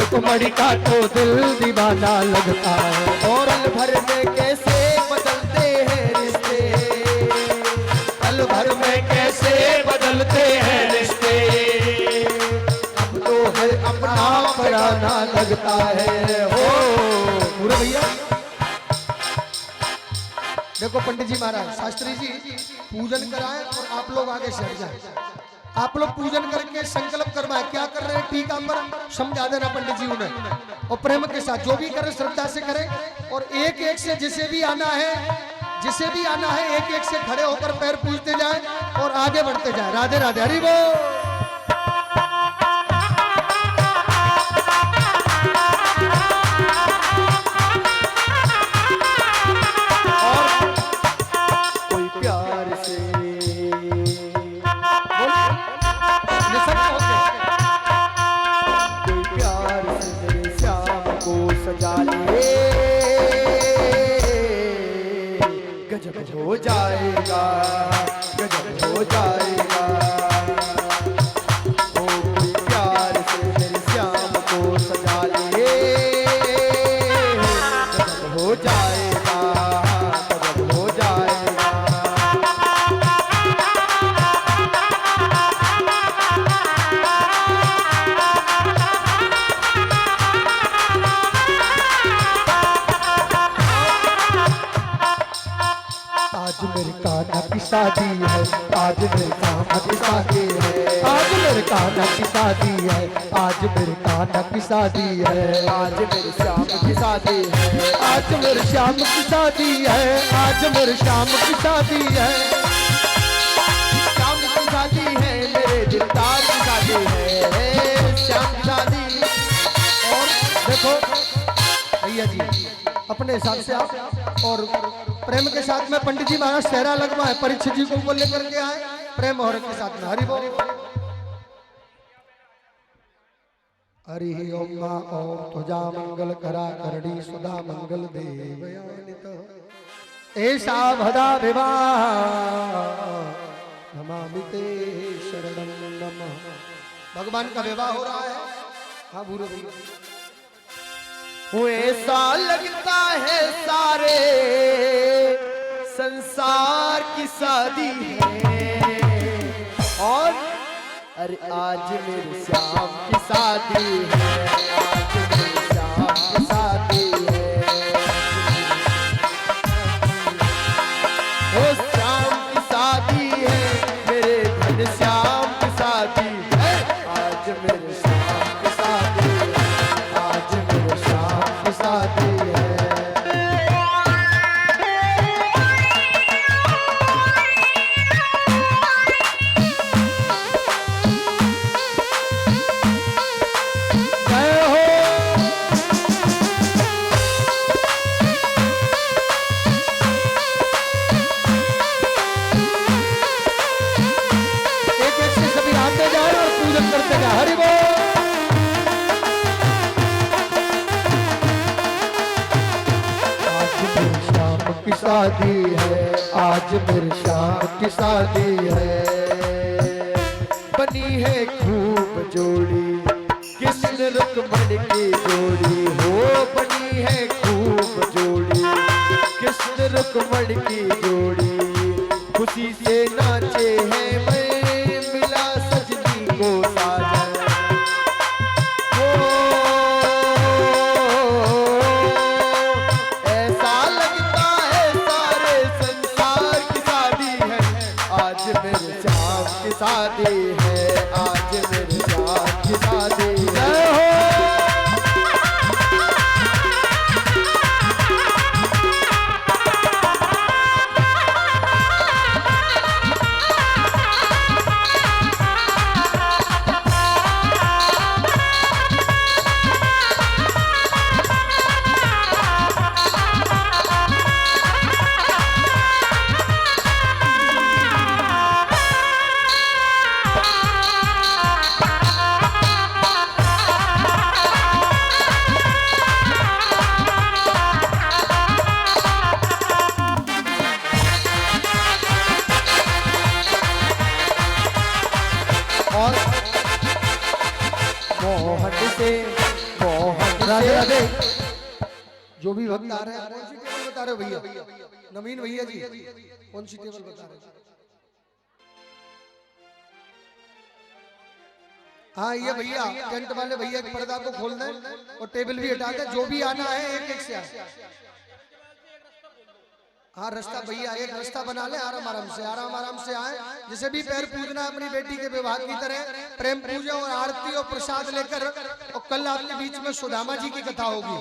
रुक्मणी का तो दिल दीवाना लगता है। और पल भर में कैसे बदलते हैं रिश्ते, पल भर में कैसे बदलते हैं रिश्ते। अब तो है अपना पराना लगता है। हो पूरे भैया देखो पंडित जी महाराज शास्त्री जी पूजन कराएं और आप लोग आगे से हट जाएं। आप लोग पूजन करके संकल्प करवाएं। क्या कर रहे हैं टीका पर समझा देना पंडित जी उन्हें, और प्रेम के साथ जो भी करें श्रद्धा से करें। और एक एक से जिसे भी आना है एक एक से खड़े होकर पैर पूजते जाएं और आगे बढ़ते जाएं। राधे राधे। हरि बोल। गजब हो जाएगा, गजब हो जाएगा। ओ कोई प्यार से मेरे श्याम को सजा ले, गजब हो जाएगा, गजब हो जाएगा। आज मेरे कान्हा की शादी है, आज मेरे कान्हा की शादी है, आज मेरे कान्हा की शादी है, आज मेरे कान्हा की शादी है, आज मेरे श्याम की शादी है, आज मेरे श्याम की शादी है, आज मेरे श्याम की शादी है। श्याम की शादी है, मेरे दिलदार की शादी है, श्याम की शादी। और देखो भैया जी अपने हिसाब से आप और प्रेम के साथ में पंडित जी महाराज सहरा लगवाए, परीक्षित जी को लेकर के आए प्रेम और के साथ में। हरि बोल। हरि ओम मा ओम तुझा मंगल करा करणी सुधा मंगल देवयानित ऐसा भदा विवाह नमामि ते शरणं नमः। भगवान का विवाह हो रहा है। हाँ भूरो वो ऐसा लगता है सारे संसार की शादी है। और अरे आज मेरे श्याम की शादी है, आज मेरे श्याम की शादी है। वो श्याम की शादी है, मेरे धन श्याम की शादी है, आज मेरे श्याम की शादी है, आज मेरे श्याम की शादी है। शादी है, आज मेरे श्याम की शादी है। बनी है खूब जोड़ी कृष्ण रुक्मणी की जोड़ी हो, बनी है खूब जोड़ी कृष्ण रुक्मणी की जोड़ी। खुशी से नाचे हैं मैं, मिला सजनी को साजन। ऐसा लगता है सारे संसार की शादी है, आज मेरे श्याम की शादी है, आज मेरे श्याम की शादी है। और मोहन से राधे राधे। जो भी भक्त आ रहे हैं कौन सी टेबल बता रहे हो भैया? नवीन भैया जी कौन सी टेबल बता रहे हो? हाँ ये भैया टेंट वाले भैया के पर्दा को खोल दें और टेबल भी हटा दें। जो भी आना है एक एक से आए। हाँ रास्ता भैया एक रास्ता बना ले, आराम आराम से आए। जिसे भी पैर पूजना अपनी बेटी के विवाह की तरह प्रेम पूजा और आरती और प्रसाद लेकर। और कल आपके बीच में सुदामा जी की कथा होगी।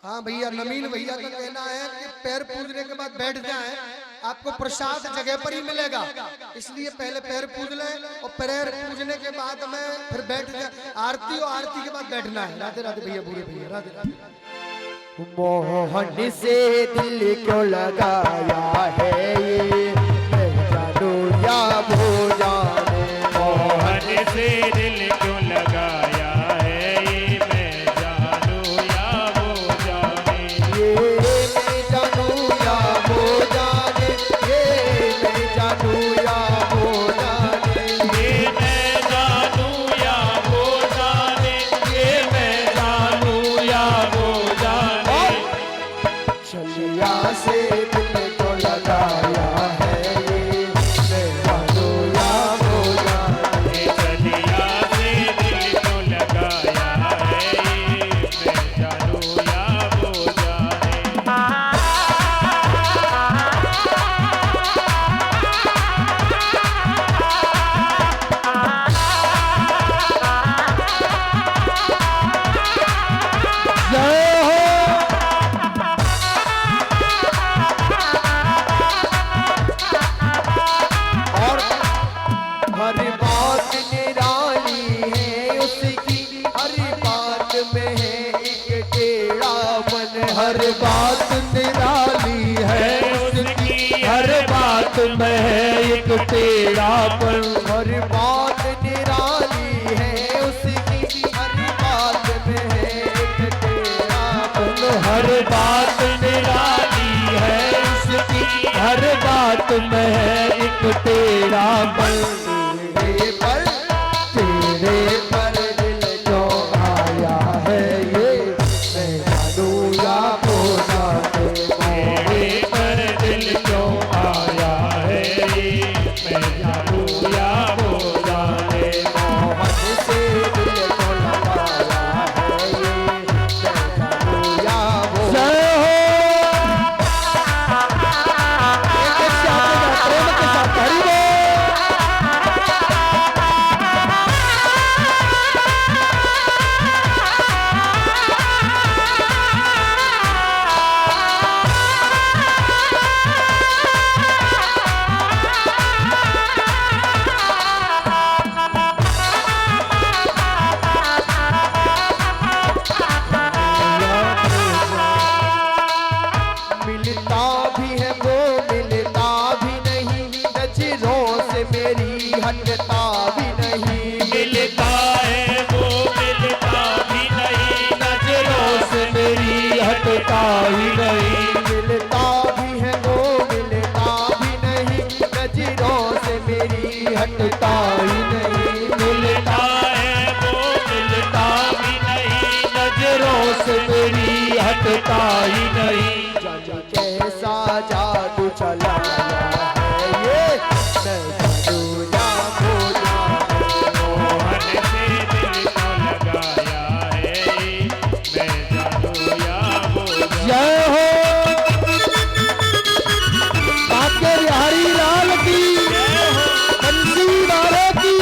हाँ भैया नवीन भैया का कहना है कि पैर पूजने के बाद बैठ जाएं, आपको प्रसाद जगह पर ही मिलेगा। इसलिए पहले पैर पूज लें और पैर पूजने के बाद में फिर बैठ जाए। आरती और आरती के बाद बैठना है। राधे राधे भैया, बूढ़े भैया राधे राधे। मोहन से दिल क्यों लगाया है ये, मैं जानू या वो जाने। मोहन से दिल क्यों लगाया है ये, मैं जानू या वो जाने। ये मैं जानू या वो जाने, ये मैं जानू या वो जाने। ये मैं जानू या वो जाने, ये मैं जानू या वो जाने। छलिया से दिल को लगाया है ये, मैं जानू या वो जाने। चलिया से दिल को लगाया है ये, मैं जानू या वो जाने। जय हो। और हर बात निराली है उसकी, हर बात में है एक टेढ़ापन। हर बात निराली है उसकी, हर बात में है एक टेढ़ापन। हर बात निराली है उसकी, हर बात में है एक टेढ़ापन। हर बात निराली है उसकी, हर बात में है एक टेढ़ापन। तेरे पर दिल जो आया है ये, मैं जानू या वो जाने। तेरे पर दिल क्यों आया है ये, मैं जानू या वो जाने। मोहन से दिल को लगाया है ये, मैं जानू या वो। जय हो। एक साथ प्रेम के साथ हरि बोल। ही नहीं, मिलता भी है वो मिलता भी नहीं, नजरों से मेरी हटता ही नहीं। मिलता है वो मिलता भी नहीं, नजरों से मेरी हटता ही नहीं। जाने कैसा जादू चला है ये, मैं जादू या वो जादू। मोहन से दिल को लगाया है, मैं जानू या वो जानू। जय हो बाके बिहारी लाल की, बंसी वाले की।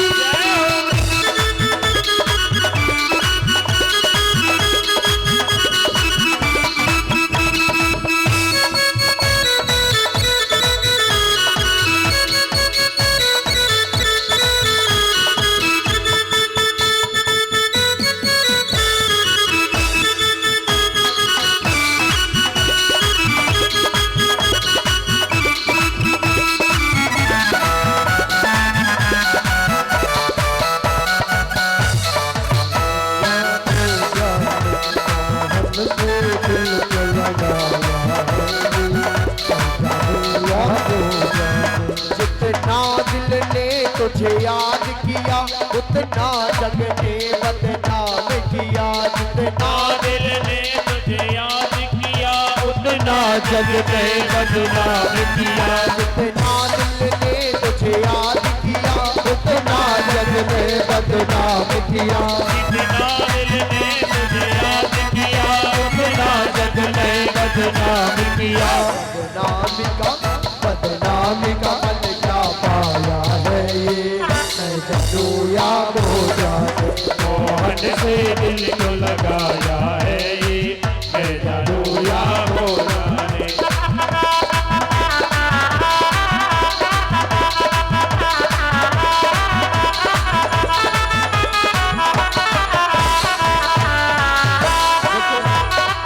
जितना दिल ने तुझे याद किया, उतना जग ने बदनाम किया। जितना दिल ने तुझे याद किया, उतना जग ने बदनाम किया। जितना दिल ने तुझे याद किया, उतना जग ने बदनाम किया। जितना दिल ने तुझे याद किया, उतना जग ने बदनाम किया। बदनामी का फल क्या पाया है ये, मैं जानू या वो जाने। मोहन से दिल को लगाया है ये, मैं जानू या वो जाने।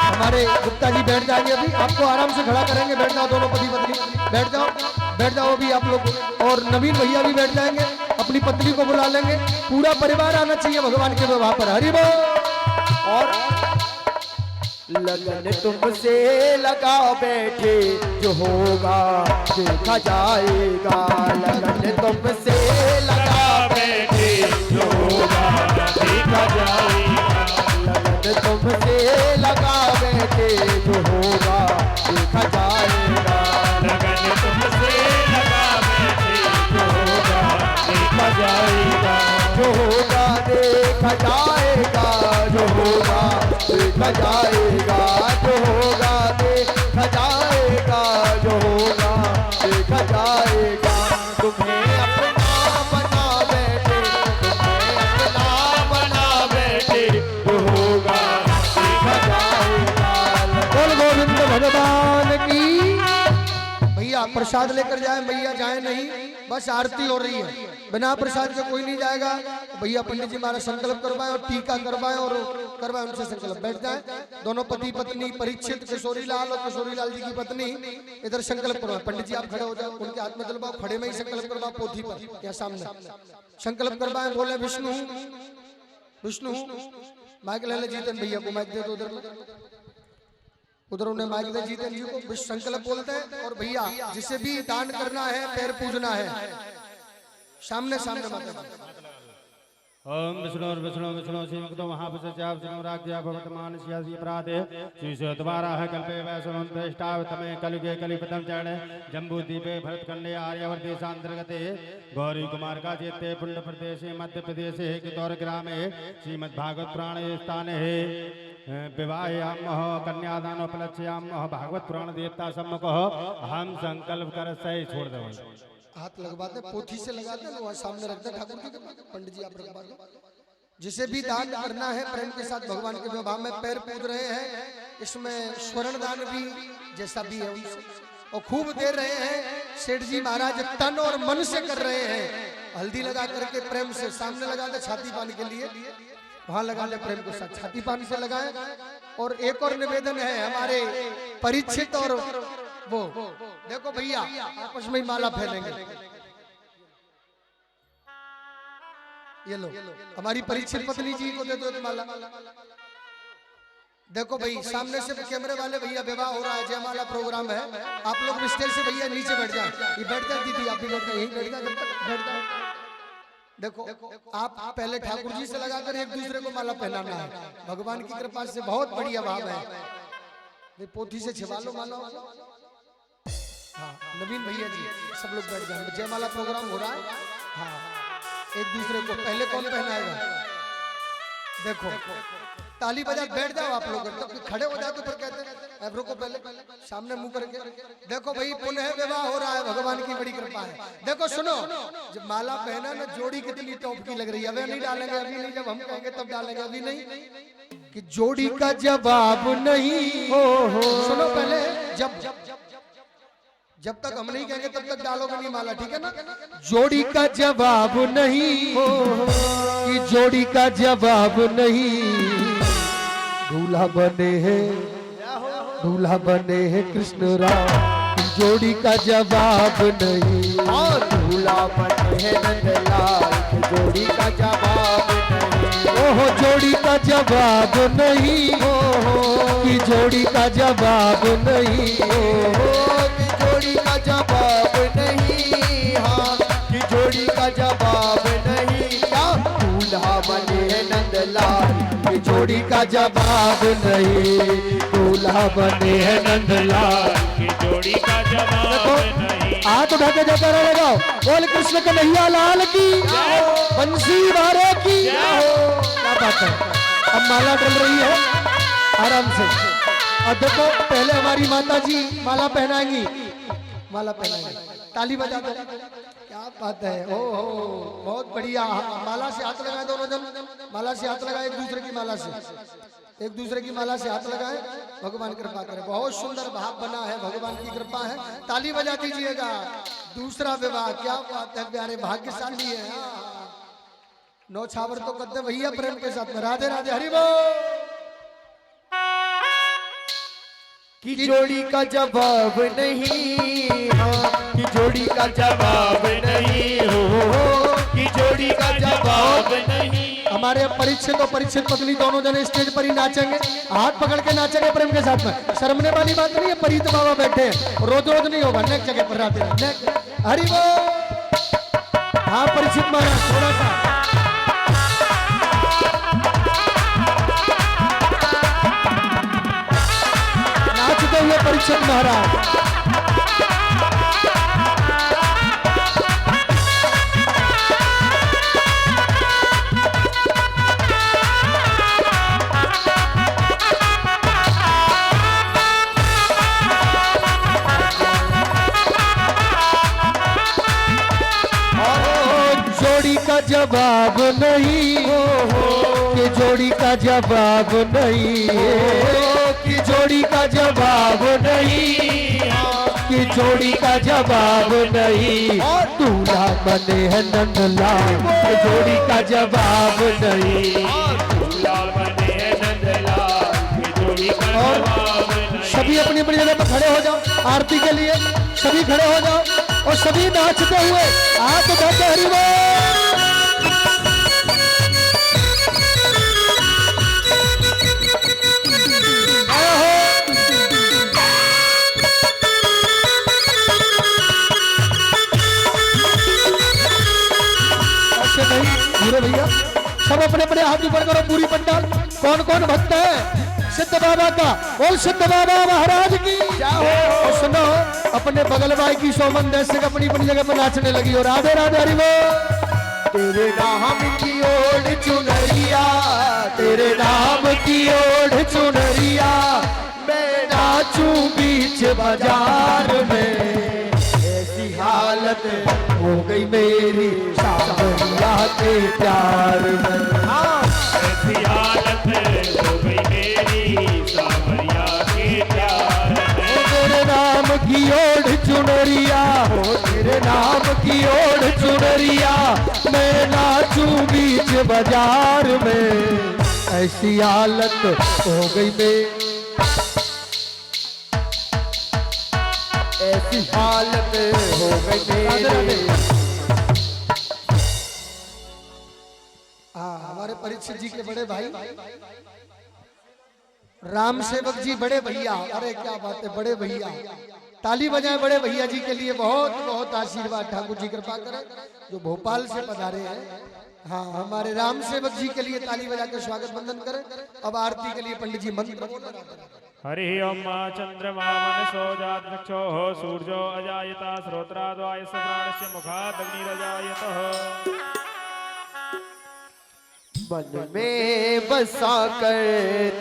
हमारे गुप्ता जी बैठ जाएंगे, अभी आपको आराम से खड़ा करेंगे। बैठ जाओ दोनों पति पत्नी, बैठ जाओ, बैठ जाओ अभी आप लोग। और नवीन भैया भी बैठ जाएंगे, अपनी पत्नी को बुला लेंगे। पूरा परिवार आना चाहिए भगवान के विवाह पर। हरि बोल। और लगन तुमसे लगा बैठे, जो होगा देखा जाएगा। लगन तुमसे लगा बैठे जो होगा देखा जाएगा। लगन तुमसे लगा बैठे, जो होगा देखा जाएगा। लगन तुमसे लगा बैठे जो होगा देखा जाएगा। जो होगा देखा जाएगा, जो होगा देखा जाएगा। जो होगा देखा जाएगा, जो होगा देखा जाएगा। तुम्हें अपना बना बैठे, तुम्हें अपना बना बैठे, जो होगा देखा जाएगा। बोल गोविंद भगवान की। भैया प्रसाद लेकर जाए, भैया जाए नहीं, बस आरती हो रही है। बिना प्रसाद के कोई नहीं जाएगा। भैया पंडित जी हमारा संकल्प करवाएं और टीका करवाएं और करवाएं उनसे संकल्प। बैठ जाए दोनों पति पत्नी, परीक्षित किशोरी लाल और किशोरी लाल जी की पत्नी इधर संकल्प करवाएं। पंडित जी आप खड़े हो जाओ, उनके हाथ में दिलवाओ, खड़े में ही संकल्प करवाओ पोथी पर या सामने संकल्प करवाएं। बोले विष्णु विष्णु। माइक ले ले जीतन भैया को, माइक दे दो उधर उन्हें माइक दे जीतन जी को। संकल्प बोलते हैं। और भैया जिसे भी दान करना है, पैर पूजना है, सामने सामने माता। ओम विष्णु विष्णु विष्णु श्रीमक्तो महापुष्याव श्रीमराज्ञा भवतमान सियासी अपराधे श्री द्वारा है कल्पे वैष्णव श्रेष्ठाव तमे कलिगे कलिपतम चरणे जम्बूद्वीपे भरतखंडे आर्यावर्ती सांतर्गते गौरी कुमार का चेते पुंड प्रदेशे मध्य प्रदेशे कितौर ग्रामे श्रीमद् भागवत पुराणे स्थाने विवाहयामः कन्यादानोपलक्ष्यामः भागवत पुराण देवता सम्मुख हम संकल्प कर सही छोड़ दो। हाथ लगवाते, पोथी से लगाते, वहाँ सामने रखते ठाकुर जी के। पंडित जी आप रखवा दो। जिसे भी दान करना है प्रेम के साथ भगवान के विवाह में पैर पूज रहे हैं। इसमें स्वर्ण दान भी जैसा भी है उनसे, और खूब दे रहे हैं। सेठ जी महाराज तन और मन से कर रहे हैं। हल्दी लगा करके प्रेम से सामने लगा दे, छाती पान के लिए वहां लगा ले, प्रेम के साथ छाती पान से लगाए। और एक और निवेदन है हमारे परीक्षित और वो देखो भैया आपस में ही माला फेरेंगे। ये लो हमारी परीक्षित पत्नी जी को दे दो एक माला। देखो भाई सामने से कैमरे वाले भैया विवाह हो रहा है, जयमाला प्रोग्राम है, आप लोग स्टेज से भैया नीचे बैठ जाए। ये बैठ जाए दीदी, आप भी बैठ जाए, यहीं बैठ जाए, जब तक बैठ जाए। देखो आप पहले ठाकुर जी से लगाकर एक दूसरे को माला पहनाना है, भगवान की कृपा से बहुत बढ़िया भाव है। वे पोथी से छिपा लो माला। हाँ नवीन भैया जी सब लोग बैठ जाए, जयमाला प्रोग्राम हो रहा है। हाँ एक दूसरे को पहले कौन पहनाएगा? देखो ताली बजा बैठ जाओ आप लोग, तो खड़े हो जाओ तो फिर कहते हैं ऐब्रो को पहले सामने मुंह करके। देखो भाई पुनः विवाह हो रहा है, भगवान की बड़ी कृपा है। देखो सुनो, जब माला पहना ना जोड़ी कितनी टॉप की लग रही है। अभी नहीं डालेंगे, अभी नहीं, जब हम कहेंगे तब डालेंगे, अभी नहीं। कि जोड़ी का जवाब नहीं हो सुनो पहले, जब तक हम नहीं कहेंगे तब तक डालोगे नहीं माला, ठीक है ना? जोड़ी का जवाब नहीं हो, कि जोड़ी का जवाब नहीं। दूल्हा बने हैं, दूल्हा बने हैं कृष्ण राम, जोड़ी का जवाब नहीं। और दूल्हा बने हैं नंदलाल, जोड़ी का जवाब नहीं। ओहो जोड़ी का जवाब नहीं हो, कि जोड़ी का जवाब नहीं। कि जोड़ी का जवाब नहीं, हाँ कि जोड़ी का जवाब नहीं। क्या दूल्हा बने हैं नंदलाल, कि जोड़ी का जवाब नहीं। दूल्हा बने हैं नंदलाल, की जोड़ी का जवाब नहीं। हाथ उठा के जयकारा लगाओ, बोल कृष्ण कन्हैया लाल की, बंसी वारे की। क्या बात है। अब माला डल रही है आराम से। और देखो पहले हमारी माता जी माला पहनाएंगी, माला पहनाएंगी, ताली बजा दो। क्या बात है, ओ हो बहुत बढ़िया। माला से हाथ लगाए दोनों जन, माला से हाथ लगाए एक दूसरे की माला से, एक दूसरे की माला से हाथ लगाए, भगवान कृपा करे। बहुत सुंदर भाव बना है, भगवान की कृपा है। ताली बजा दीजिएगा। दूसरा विवाह, क्या बात है, प्यारे भाग्यशाली है। नौछावर तो करते भैया प्रेम के साथ में। राधे राधे, हरि बोल। कि जोड़ी का जवाब नहीं, हाँ कि जोड़ी का जवाब नहीं हो, कि जोड़ी का जवाब नहीं। हमारे परीक्षित और परीक्षित पत्नी दोनों जने स्टेज पर ही नाचेंगे, हाथ पकड़ के नाचेंगे प्रेम के साथ में। शर्मने वाली बात नहीं है, परीत बाबा बैठे हैं, रोज रोज नहीं होगा, नेक्स्ट जगह पर राधे राधे। हरि बोल। हाँ परीक्षित महाराज थोड़ा सा नाचते हुए परीक्षित महाराज। जोड़ी का जवाब नहीं हो, कि जोड़ी का जवाब नहीं। कि जोड़ी का जवाब नहीं, कि जोड़ी का जवाब नहीं। दूल्हा बने हैं नंदलाल, कि जोड़ी का जवाब नहीं। दूल्हा बने हैं नंदलाल, की जोड़ी का जवाब नहीं। सभी अपनी अपनी जगह पर खड़े हो जाओ, आरती के लिए सभी खड़े हो जाओ और सभी नाचते हुए हाथ उठाते हरि बोल। नहीं पूरे भैया सब अपने अपने हाथ ऊपर करो, पूरी पंडाल। कौन कौन भक्त है सिद्ध बाबा का? बोल सिद्ध बाबा महाराज की। और सुनो अपने बगल भाई की सोमन देश से अपनी अपनी जगह पर नाचने लगी हो। राधे राधे, हरि बोल। तेरे नाम की ओढ़ चुनरिया, तेरे नाम की ओढ़ चुनरिया, मैं नाचूं बीच बाजार में। ऐसी हालत हो गई मेरी सावरिया के प्यार में। ऐसी हालत हो गई मेरी सावरिया के प्यार में। तेरे नाम की ओढ़ चुनरिया, तेरे नाम की ओढ़ चुनरिया, मैं नाचूं बीच बाजार में। ऐसी हालत हो गई मेरी, ऐसी हालत हो गई मेरी। हाँ हमारे परीक्षित जी के बड़े भाई राम सेवक जी बड़े भैया, अरे क्या बात है, बड़े भैया, ताली बजाएं बड़े भैया जी के लिए। बहुत बहुत आशीर्वाद, ठाकुर जी कृपा करें, जो भोपाल से पधारे हैं। हाँ, हमारे राम सेवक जी के लिए ताली बजा के स्वागत वंदन करें। अब आरती के लिए पंडित जी मंत्र बोलो। हरि ओम चंद्रमा मनसो जात चक्षुः सूर्यो अजायता श्रोत्राद्वायस्य प्राणस्य मुखात् अग्निरजायतः। मन में बसा कर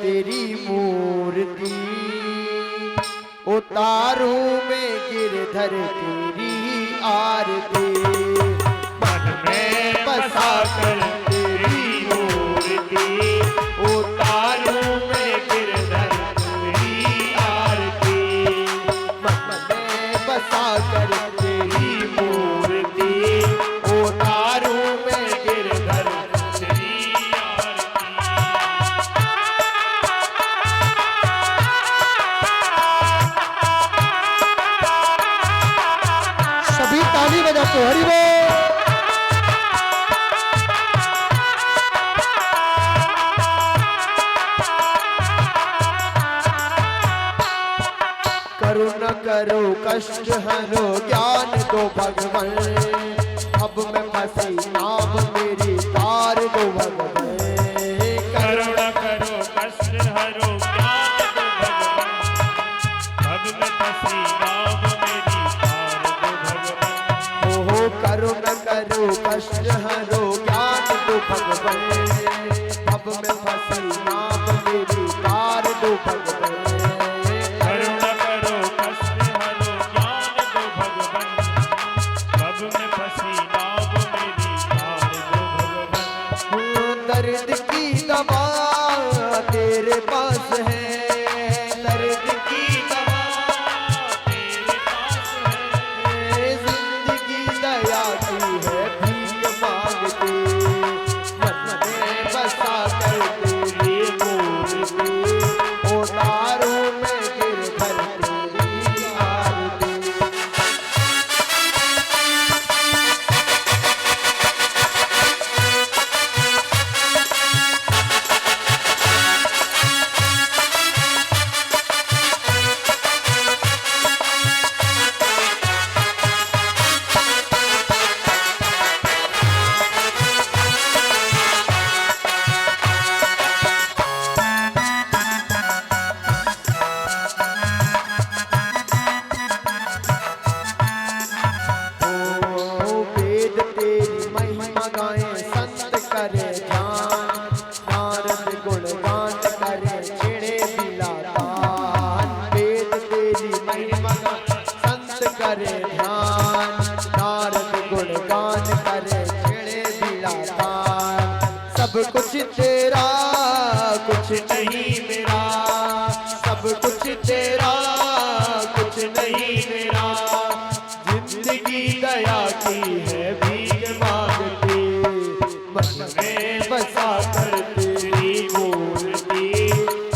तेरी मूर्ति उतारूं मैं गिरधर तेरी आरती। मन में बसा कर तेरी मूर्ति उतारूं मैं गिरधर तेरी आरती। मन में बसा कर तेरी मूर्ति उतारूं मैं गिरधर तेरी आरती। सभी ताली बजाते हरि बोल। करुण करो कष्ट हरो ज्ञान दो भगवान। अब मैं फंसी नाम मेरी तार दो भगवान। करुण करो कष्ट हरो ज्ञान दो भगवान। अब मैं फंसी नाम मेरी तार दो भगवान। हो करुण करो कष्ट हरो ज्ञान दो भगवान। अब मैं फंसी नाम मेरी तार दो भगवान। करुण करो कष्ट हरो ज्ञान दो भगवान। अब मैं फंसी नाम मेरी तार दो भगवान। दर्द की दवा तेरे पास है। दर्द की दवा तेरे पास है। जिंदगी दया की है भीख मांगती। मन में बसा कर तेरी मूर्ति उतारूं मैं गिरधर तेरी आरती। ओ वेद तेरी महिमा गाएं संत करे ध्यान। नारद गुणगान करे छिड़े बिलादान। वेद तेरी महिमा गाएं संत करे ध्यान। नारद गुणगान करे छिड़े बिलादान। सब कुछ तेरा कुछ नहीं मेरा। सब कुछ तेरा कुछ नहीं मेरा। जिंदगी दया की है भीख मांगती। मन में बसा कर तेरी मूर्ति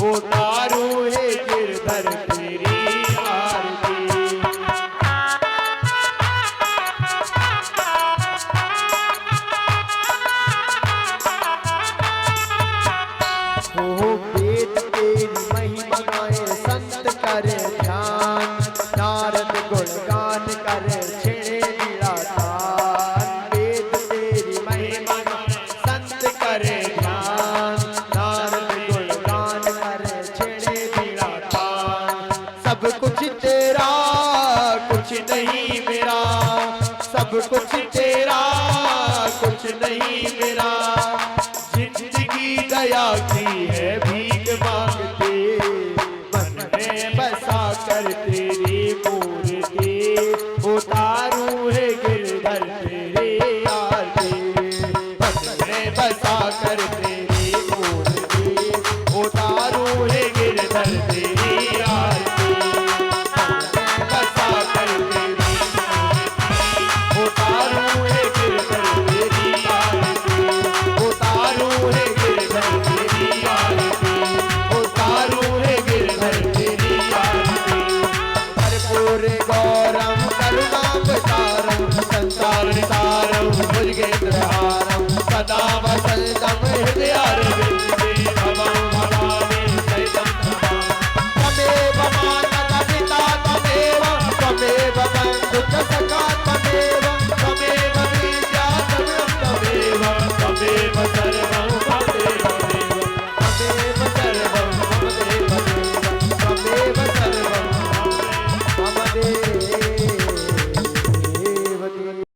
उतारूं है गिरधर तेरी आरती। हो वेद तेरी महिमा गाएं संत करे ध्यान। नारद गुणगान करे छिड़े बिलादान। वेद तेरी महिमा गाएं संत करे ध्यान। नारद गुणगान करे छिड़े बिलादान। सब कुछ तेरा कुछ नहीं मेरा। सब कुछ तेरा कुछ नहीं मेरा। जिंदगी दया की है भीख मांगती। मन में बसा कर तेरी मूर्ति उतारूं है गिरधर तेरी आरती। मन में बसा कर तेरी मूर्ति उतारूं है गिरधर तेरी आरती। मन में बसा कर तेरी मूर्ति उतारूं है गिरधर तेरी आरती। उतारूं है गिरधर तेरी आरती। उतारूं है गिरधर तेरी आरती। कर्पूर गौरम करुणावतारम संसार सारम भुजगेन्द्रहारम सदा वसंतम